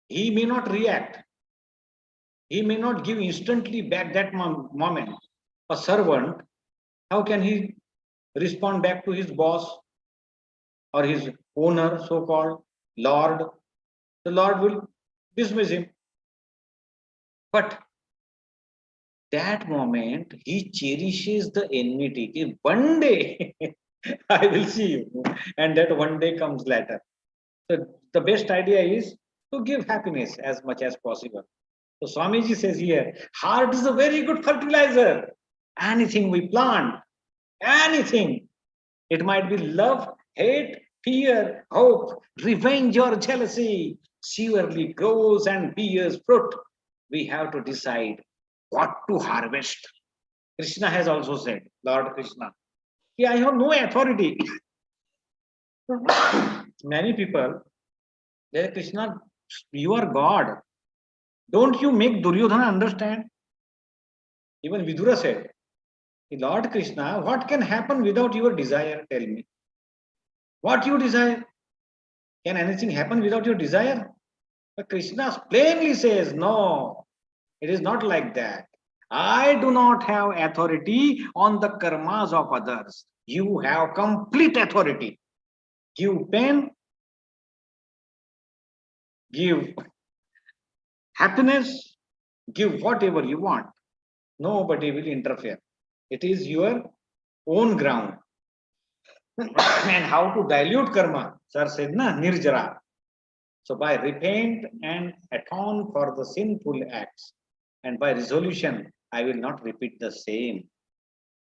He may not react. He may not give instantly back that moment. A servant, how can he respond back to his boss or his owner, so-called Lord? The Lord will dismiss him. But that moment, he cherishes the enmity. If one day I will see you, and that one day comes later. So the best idea is to give happiness as much as possible. So Swamiji says here, heart is a very good fertilizer. Anything we plant, anything, it might be love, hate, fear, hope, revenge or jealousy, surely grows and bears fruit. We have to decide what to harvest. Krishna has also said, Lord Krishna, I have no authority. Many people, they say, Krishna, you are God. Don't you make Duryodhana understand? Even Vidura said, Lord Krishna, what can happen without your desire? Tell me. What you desire? Can anything happen without your desire? But Krishna plainly says, no, it is not like that. I do not have authority on the karmas of others. You have complete authority. Give pain, give happiness, give whatever you want. Nobody will interfere. It is your own ground. And how to dilute karma? Sir said, na, nirjara. So by repent and atone for the sinful acts, and by resolution, I will not repeat the same.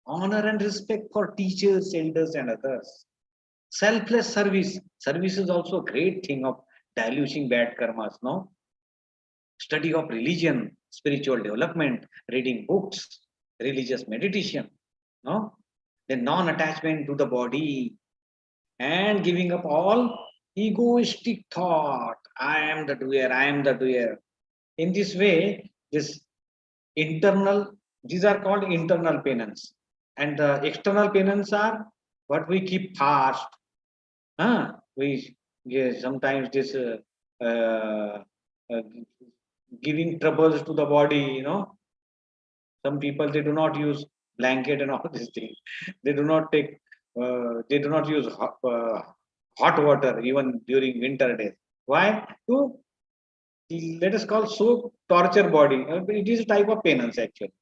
Honor and respect for teachers, elders, and others. Selfless service. Service is also a great thing of diluting bad karmas, no? Study of religion, spiritual development, reading books, religious meditation, no? Then non-attachment to the body and giving up all egoistic thought. I am the doer, I am the doer. In this way, this internal, these are called internal penance. And the external penance are what we keep fast. We sometimes this uh, uh, giving troubles to the body, some people they do not use blanket and all these things. They do not take. They do not use hot water even during winter days. Why? To let us call so torture body. It is a type of penance actually.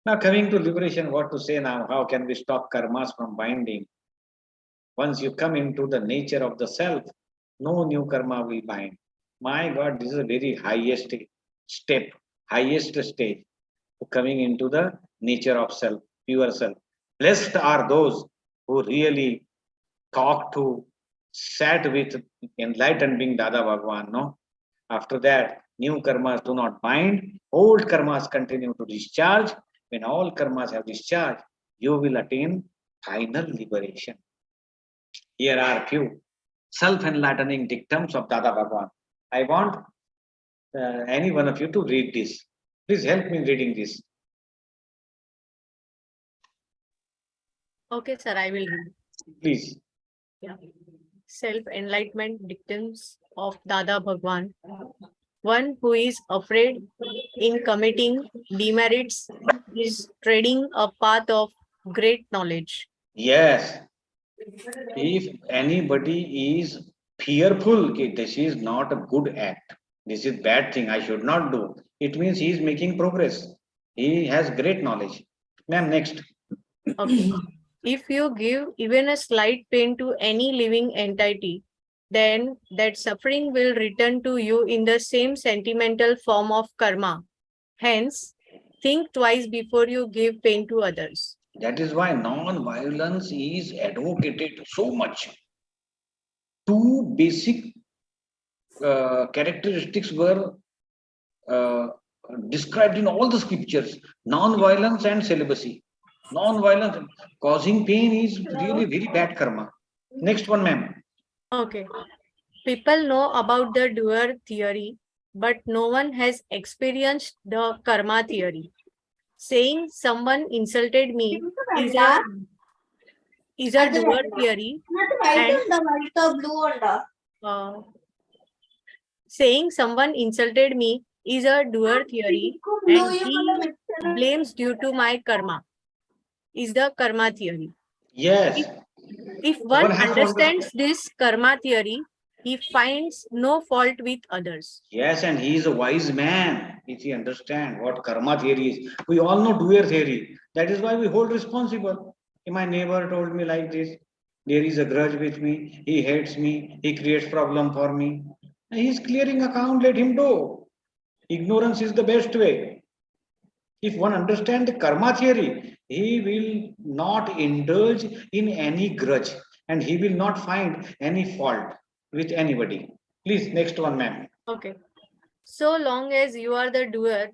Now coming to liberation, what to say now? How can we stop karmas from binding? Once you come into the nature of the self, no new karma will bind. My God, this is a very highest step, highest stage to coming into the nature of self, pure self. Blessed are those who really talk to, sat with enlightened being Dada Bhagwan. No, after that, new karmas do not bind. Old karmas continue to discharge. When all karmas have discharged, you will attain final liberation. Here are few self-enlightening dictums of Dada Bhagwan. I want any one of you to read this. Please help me in reading this. Okay, sir, I will read. Please. Yeah. Self-enlightenment dictums of Dada Bhagwan. One who is afraid in committing demerits is treading a path of great knowledge. Yes. If anybody is fearful, okay, this is not a good act. This is bad thing. I should not do. It means he is making progress. He has great knowledge. Ma'am, next. Okay. If you give even a slight pain to any living entity, then that suffering will return to you in the same sentimental form of karma. Hence, think twice before you give pain to others. That is why non-violence is advocated so much. Two basic characteristics were uh, described in all the scriptures: non-violence and celibacy. Non-violence causing pain is really very bad karma. Next one, ma'am. Okay. People know about the doer theory, but no one has experienced the karma theory. Saying someone insulted me is a doer theory, and saying someone insulted me is a doer theory, and he blames due to my karma is the karma theory. Yes. If One one has to understands understand. this karma theory, he finds no fault with others. Yes, and he is a wise man if he understand what karma theory is. We all know doer theory. That is why we hold responsible. My neighbor told me like this. There is a grudge with me. He hates me. He creates problem for me. He is clearing account. Let him do. Ignorance is the best way. If one understands the karma theory, he will not indulge in any grudge and he will not find any fault with anybody. Please, next one, ma'am. Okay. So long as you are the doer,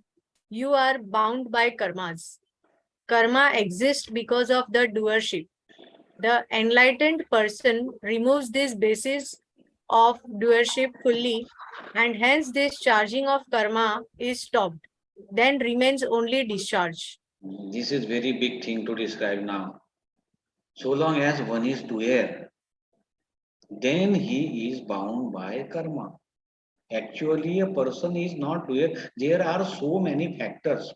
you are bound by karmas. Karma exists because of the doership. The enlightened person removes this basis of doership fully, and hence this charging of karma is stopped. Then remains only discharge. This is very big thing to describe now. So long as one is doer, then he is bound by karma. Actually, a person is not doer. There are so many factors.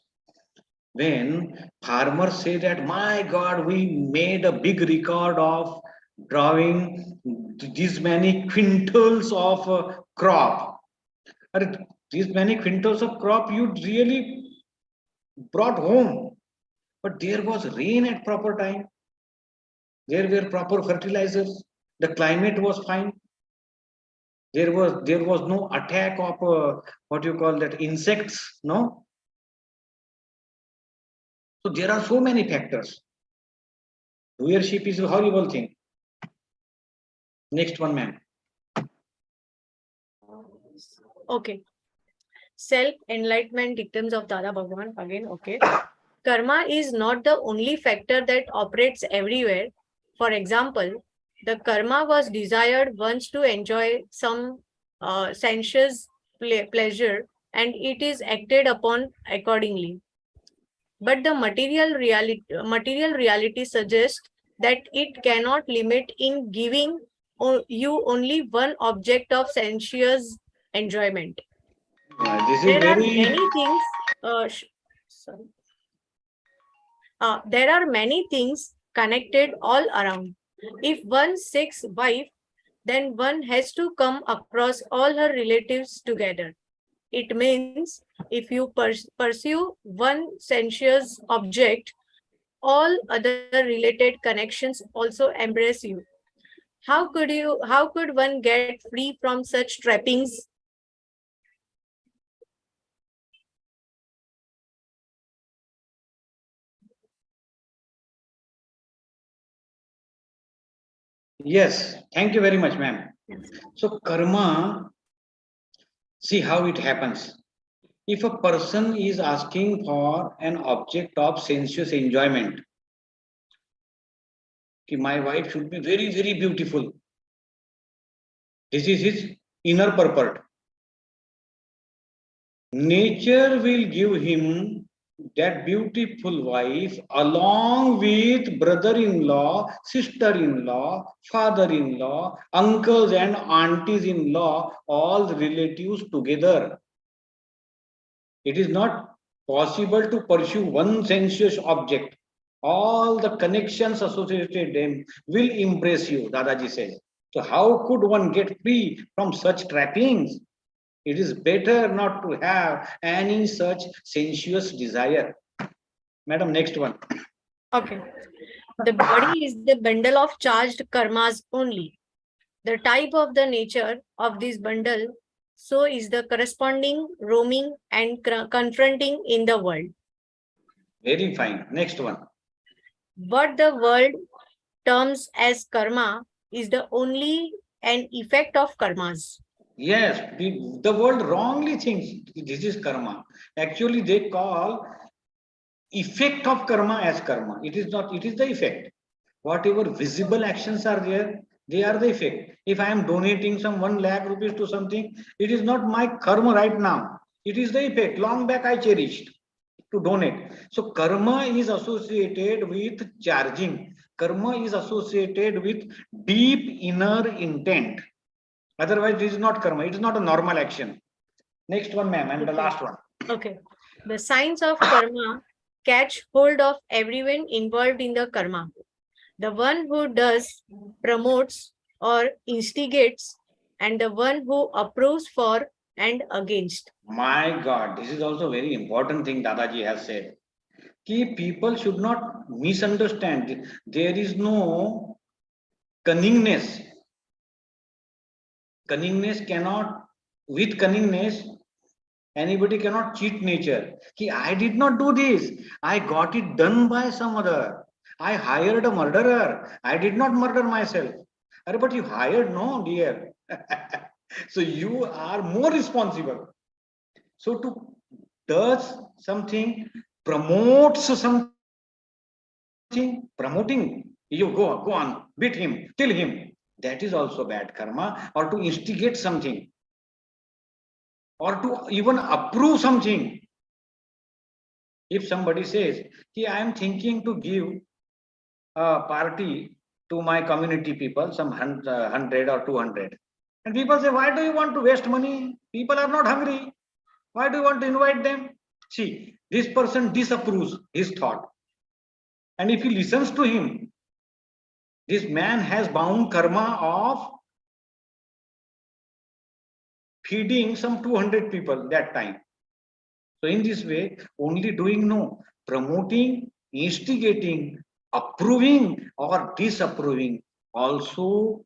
When farmers say that, my God, we made a big record of drawing these many quintals of crop. These many quintals of crop you really brought home, but there was rain at proper time. There were proper fertilizers. The climate was fine. There was no attack of what you call that insects. No, so there are so many factors. Doership is a horrible thing. Next one, ma'am. Okay. Self-enlightenment dictums of Dada Bhagwan again. Okay. Karma is not the only factor that operates everywhere. For example, the karma was desired once to enjoy some sensuous pleasure, and it is acted upon accordingly. But the material reality suggests that it cannot limit in giving you only one object of sensuous enjoyment. This is There are very many things. Sorry. There are many things connected all around. If one seeks wife, then one has to come across all her relatives together. It means if you pursue one sensuous object, all other related connections also embrace you. How could one get free from such trappings? yes. Thank you very much, ma'am. So karma, see how it happens. If a person is asking for an object of sensuous enjoyment, my wife should be very, very beautiful. This is his inner purport. Nature will give him that beautiful wife along with brother-in-law, sister-in-law, father-in-law, uncles and aunties-in-law, all the relatives together. It is not possible to pursue one sensuous object. All the connections associated with them will impress you, Dadaji says. So how could one get free from such trappings? It is better not to have any such sensuous desire. Madam, next one. Okay. The body is the bundle of charged karmas only. The type of the nature of this bundle, so is the corresponding roaming and confronting in the world. Very fine. Next one. What the world terms as karma is the only an effect of karmas. Yes, the world wrongly thinks this is karma. Actually, they call effect of karma as karma. It is not, it is the effect. Whatever visible actions are there, they are the effect. If I am donating some 1 lakh rupees to something, it is not my karma right now. It is the effect. Long back I cherished to donate. So karma is associated with charging. Karma is associated with deep inner intent. Otherwise, this is not karma. It is not a normal action. Next one, ma'am, and the last one. Okay. The signs of karma catch hold of everyone involved in the karma. The one who does, promotes, or instigates, and the one who approves for and against. My God, this is also very important thing Dadaji has said. Ki people should not misunderstand. There is no cunningness. With cunningness, anybody cannot cheat nature. Ki I did not do this. I got it done by some other. I hired a murderer. I did not murder myself. But you hired, no, dear. So you are more responsible. So to does something, promotes something, promoting, you go on, beat him, kill him. That is also bad karma. Or to instigate something, or to even approve something. If somebody says, I am thinking to give a party to my community people, some 100 or 200. And people say, why do you want to waste money? People are not hungry. Why do you want to invite them? See, this person disapproves his thought. And if he listens to him, this man has bound karma of feeding some 200 people that time. So in this way, only doing no, promoting, instigating, approving or disapproving also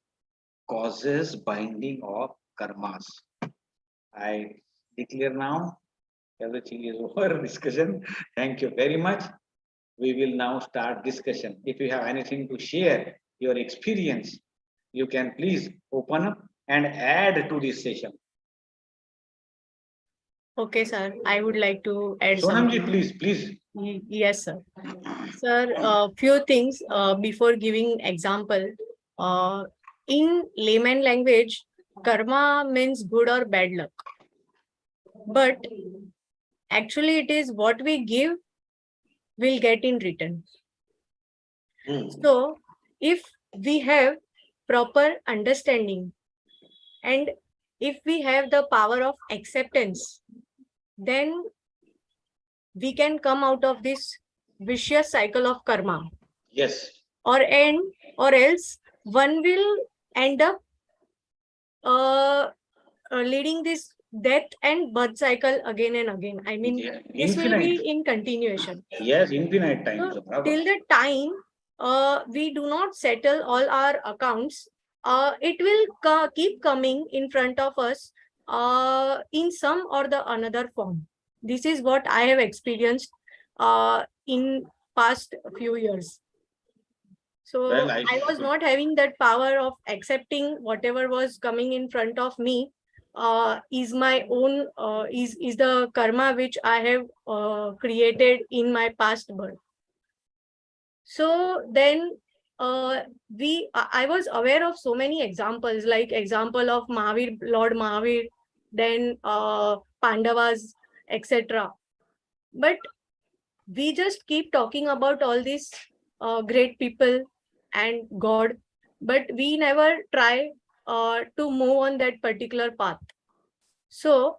causes binding of karmas. I declare now, everything is over discussion. Thank you very much. We will now start discussion. If you have anything to share, your experience, you can please open up and add to this session. Okay, sir. I would like to add Sonamji, something. please. Yes, sir. Sir, few things before giving example. In layman language, karma means good or bad luck. But actually, it is what we give, we'll get in return. So, if we have proper understanding and if we have the power of acceptance, then we can come out of this vicious cycle of karma. Yes. Or else one will end up leading this death and birth cycle again and again. I mean, Yeah, this will be infinite. in continuation. Yes, infinite times. So, till the time we do not settle all our accounts, it will keep coming in front of us in some or the another form. This is what I have experienced in past few years. So Well, I was not having that power of accepting whatever was coming in front of me is my own, is the karma which I have created in my past birth. So then I was aware of so many examples, like example of Mahavir, Lord Mahavir, then Pandavas, etc. But we just keep talking about all these great people and God, but we never try to move on that particular path. So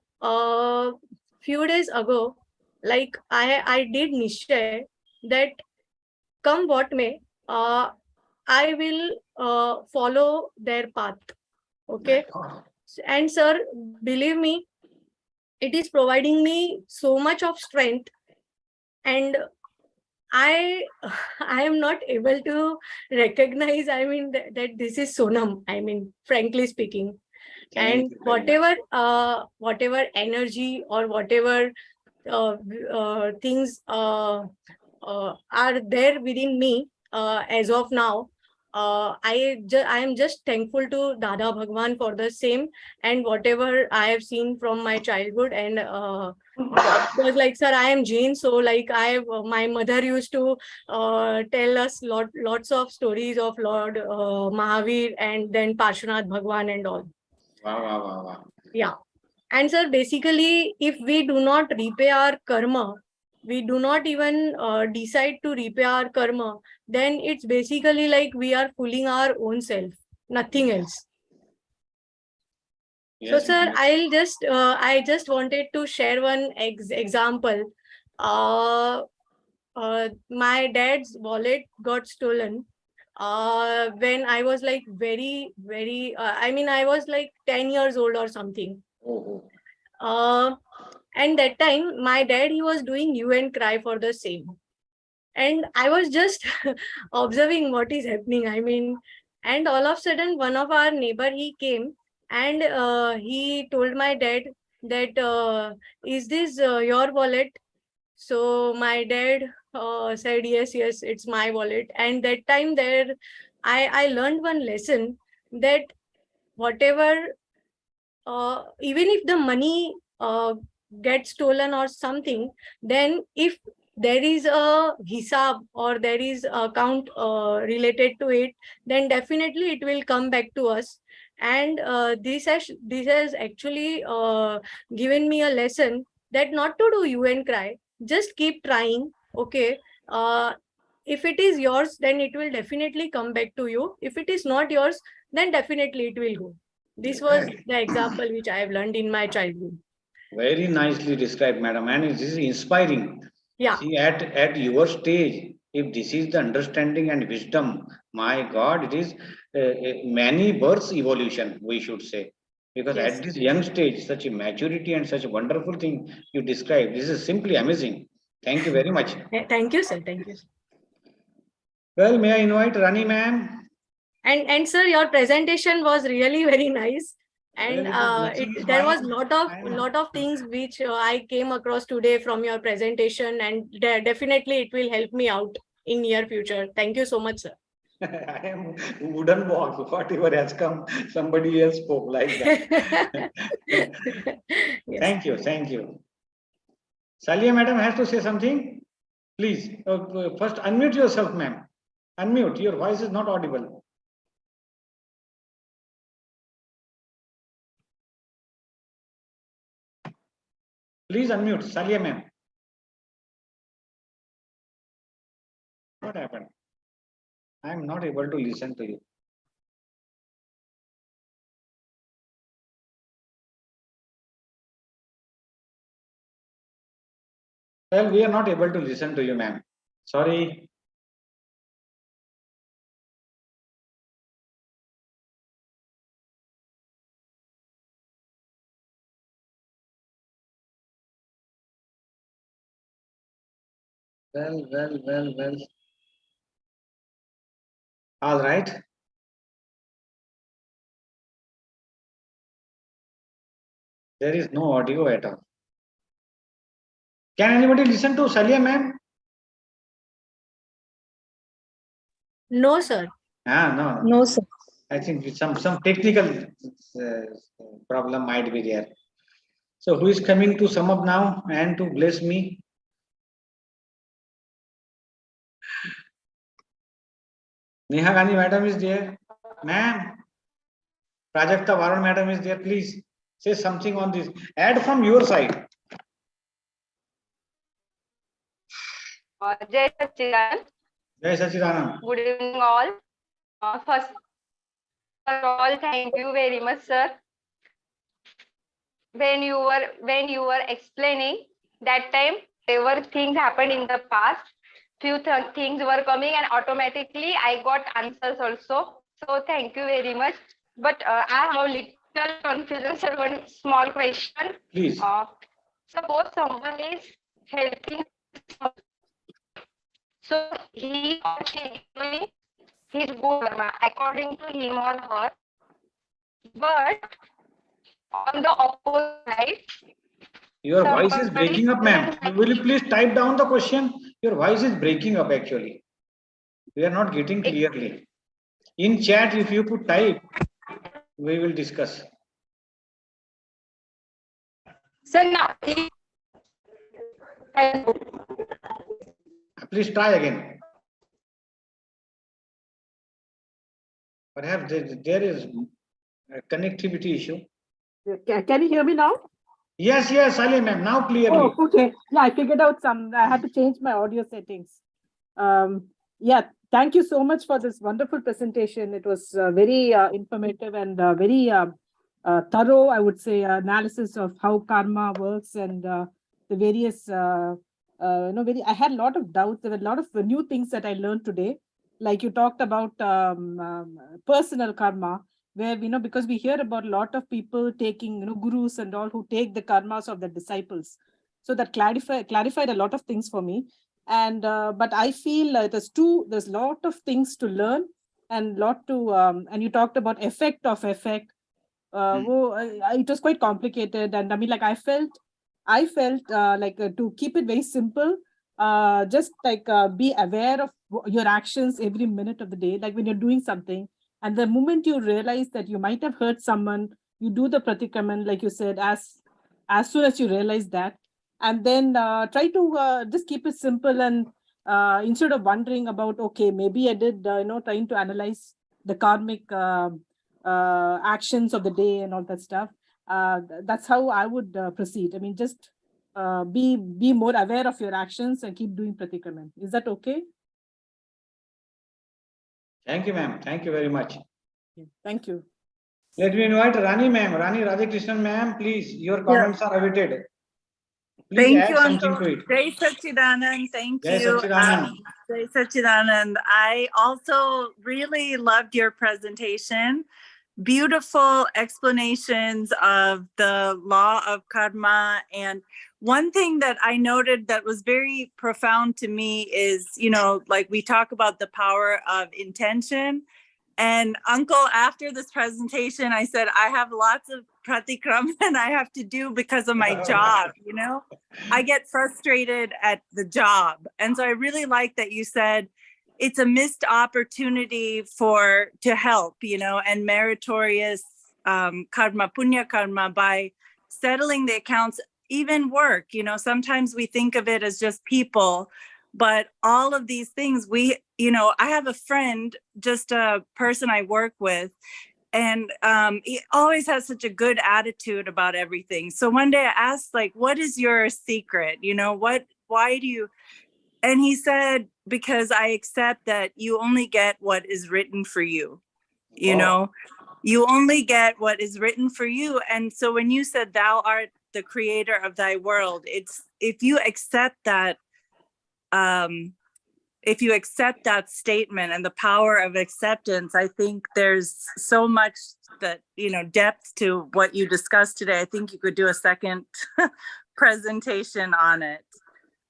few days ago, like I did Nishay that come what may, I will follow their path. Okay. And sir, believe me, it is providing me so much of strength, and I am not able to recognize, I mean, that this is Sonam, I mean, frankly speaking. And whatever energy or whatever things are there within me as of now, I am just thankful to Dada Bhagwan for the same, and whatever I have seen from my childhood. And because like, sir, I am Jain, so like my mother used to tell us lots of stories of Lord Mahavir and then Parshvanath Bhagwan and all. Wow. Yeah. And sir, basically, if we do not repay our karma, we do not even decide to repay our karma, then it's basically like we are fooling our own self, nothing else. Yes, So, sir, yes. I just wanted to share one example. My dad's wallet got stolen when I was like very, I was like 10 years old or something. And that time, my dad, he was doing hue and cry for the same. And I was just observing what is happening. I mean, and all of a sudden, one of our neighbor, he came and he told my dad that, is this your wallet? So my dad said, yes, it's my wallet. And that time there, I learned one lesson that whatever, even if the money gets stolen or something, then if there is a hisab or there is account related to it, then definitely it will come back to us. And this has actually given me a lesson that not to do hue and cry, just keep trying. Okay. If it is yours, then it will definitely come back to you. If it is not yours, then definitely it will go. This was Right. the example which I have learned in my childhood. Very nicely described, madam, and this is inspiring. Yeah. See, at your stage, if this is the understanding and wisdom, my God, it is many births evolution, we should say. Because Yes. at this young stage, such a maturity and such a wonderful thing you describe, this is simply amazing. Thank you very much. Thank you, sir. Thank you. Well, may I invite Rani ma'am? And sir, your presentation was really very nice. And Well, nothing is there was mine. lot of things which I came across today from your presentation, and definitely it will help me out in near future. Thank you so much, sir. I am wooden box. Whatever has come, somebody else spoke like that. Yes. Thank you. Thank you. Salia madam has to say something. Please, first unmute yourself, ma'am. Unmute. Your voice is not audible. Please unmute, Salia ma'am. What happened? I am not able to listen to you. Well, we are not able to listen to you, ma'am. Sorry. Well. All right. There is no audio at all. Can anybody listen to Salia ma'am? No, sir. No. No, sir. I think some technical problem might be there. So who is coming to sum up now and to bless me? Neha Gandhi madam is there. Ma'am, Prajakta Varun madam is there. Please say something on this. Add from your side. Jai Sachidanand. Jai Sachidanand. Good evening, all. First of all, thank you very much, sir. When you were explaining that time, there were things happened in the past. Few things were coming, and automatically I got answers also. So thank you very much. But I have a little confusion, sir. One small question. Please. Suppose someone is helping, so he or she is doing his good karma according to him or her. But on the opposite side, Your voice is somebody breaking up, ma'am. doesn't Will you please type down the question? Your voice is breaking up actually. We are not getting clearly. In chat, if you put type, we will discuss. So now, Please try again. Perhaps there is a connectivity issue. Can you hear me now? Yes, Ali ma'am. Now clearly. Oh, okay. Yeah, I figured out I had to change my audio settings. Yeah, thank you so much for this wonderful presentation. It was very informative and very thorough, I would say, analysis of how karma works and the various, I had a lot of doubts. There were a lot of new things that I learned today. Like you talked about personal karma, where, because we hear about a lot of people taking, gurus and all who take the karmas of the disciples. So that clarified a lot of things for me. And but I feel there's a lot of things to learn and and you talked about effect of effect. It was quite complicated, and I mean, like I felt like to keep it very simple, just like be aware of your actions every minute of the day, like when you're doing something, and the moment you realize that you might have hurt someone, you do the pratikraman, like you said, as soon as you realize that, and then try to just keep it simple, and instead of wondering about, okay, maybe I did, trying to analyze the karmic actions of the day and all that stuff. That's how I would proceed. I mean, just be more aware of your actions and keep doing pratikraman. Is that okay? Thank you, ma'am. Thank you very much. Thank you. Let me invite Rani, ma'am. Rani Radhakrishnan, ma'am, please. Your comments are awaited. Please Thank add you, something Uncle. to it. Jai Sachidanand. Thank Jai you. Sachidanand. Jai Sachidanand. I also really loved your presentation. Beautiful explanations of the law of karma. And one thing that I noted that was very profound to me is, like we talk about the power of intention. And Uncle, after this presentation, I said, I have lots of pratikraman I have to do because of my job, I get frustrated at the job. And so I really like that you said it's a missed opportunity to help, and meritorious karma, punya karma, by settling the accounts, even work. Sometimes we think of it as just people, but all of these things, I have a friend, just a person I work with, and he always has such a good attitude about everything. So one day I asked, what is your secret? Why do you? And he said, because I accept that you only get what is written for you. You only get what is written for you. And so when you said thou art the creator of thy world, it's if you accept that statement and the power of acceptance, I think there's so much that, depth to what you discussed today. I think you could do a second presentation on it.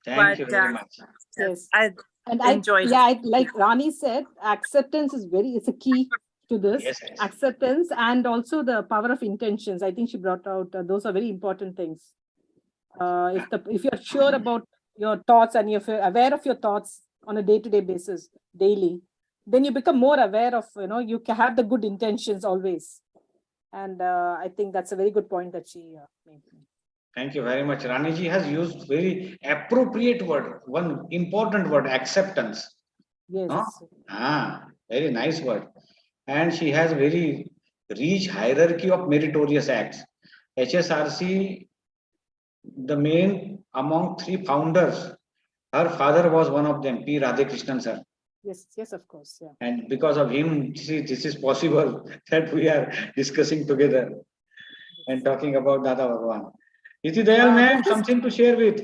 Thank you very much. Yes. I enjoyed it. Yeah, like Rani said, acceptance it's a key to this. Yes. Acceptance and also the power of intentions. I think she brought out those are very important things. If you're sure about your thoughts and if you're aware of your thoughts on a day-to-day basis, daily, then you become more aware of, you can have the good intentions always. And I think that's a very good point that she made. Thank you very much. Raniji has used very appropriate word, one important word, acceptance. Yes. Very nice word. And she has very rich hierarchy of meritorious acts. HSRC, the main among 3 founders, her father was one of them, P. Radhakrishnan sir. Yes, of course. Yeah. And because of him, this is possible that we are discussing together and talking about Dada Bhagwan. Iti Dayal ma'am, something to share with.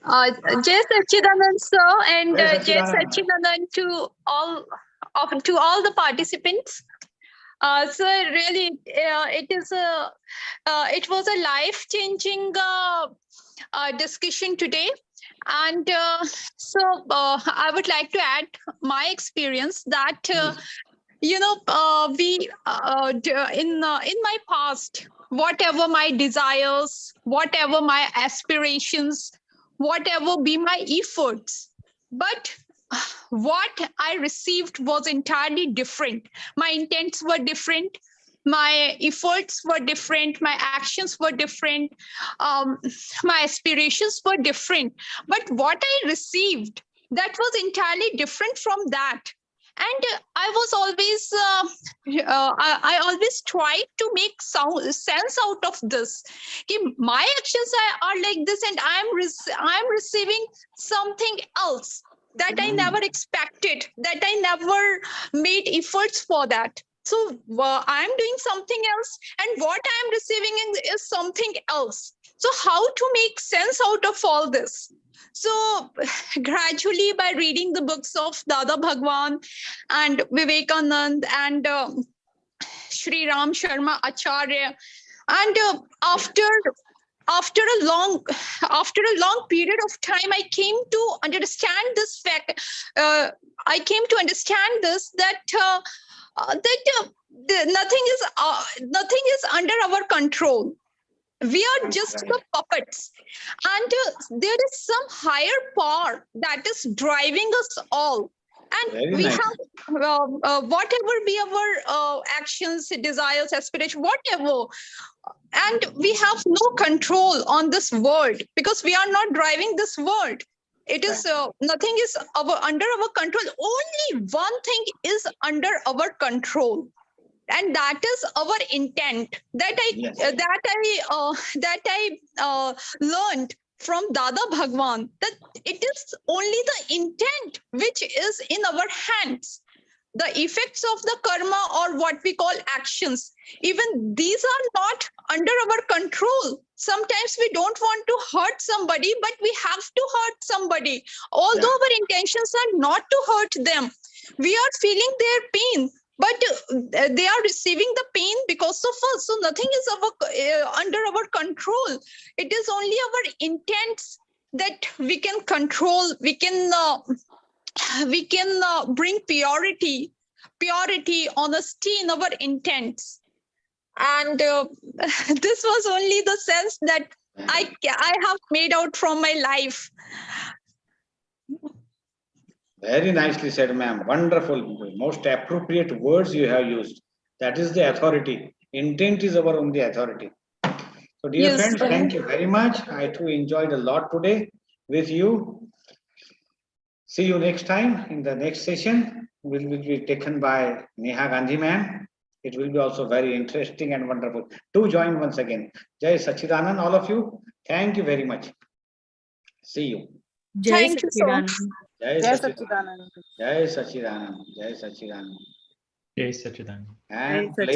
Jai Sachidanand sir and Jai Jai Sachidanand. Sachidanand to all the participants. So really, it was a life-changing discussion today, and I would like to add my experience that in my past, whatever my desires, whatever my aspirations, whatever be my efforts, but what I received was entirely different. My intents were different. My efforts were different. My actions were different. My aspirations were different. But what I received, that was entirely different from that. And I was always, I always tried to make sense out of this. My actions are like this, and I'm receiving something else that I never expected, that I never made efforts for that. So I'm doing something else, and what I'm receiving is something else. So how to make sense out of all this? So gradually, by reading the books of Dada Bhagwan and Vivekanand and Shri Ram Sharma Acharya, and after a long period of time, I came to understand this fact. I came to understand this that nothing is under our control. We are just the puppets, and there is some higher power that is driving us all. And Very we nice. have whatever be our actions, desires, aspirations, whatever. And we have no control on this world because we are not driving this world. It is nothing is under our control. Only one thing is under our control. and that is our intent. That Yes. I learned from Dada Bhagwan, that it is only the intent which is in our hands. The effects of the karma, or what we call actions, even these are not under our control. Sometimes we don't want to hurt somebody, but we have to hurt somebody. Although our intentions are not to hurt them, we are feeling their pain, but they are receiving the pain because of us. So nothing is under our control. It is only our intents that we can control. We can bring purity, honesty in our intents. And this was only the sense that I have made out from my life. Very nicely said, ma'am. Wonderful. Most appropriate words you have used. That is the authority. Intent is our only authority. So, dear Yes, friends, thank you very much. I too enjoyed a lot today with you. See you next time in the next session. Will be taken by Neha Gandhi ma'am. It will be also very interesting and wonderful. Do join once again. Jai Sachidanand, all of you. Thank you very much. See you. Jai Thank you so much. Sachidanand. Jai Jai Sachidanand. Sachidanand. Jai Sachidanand. Jai Sachidanand. Jai Sachidanand. And Jai play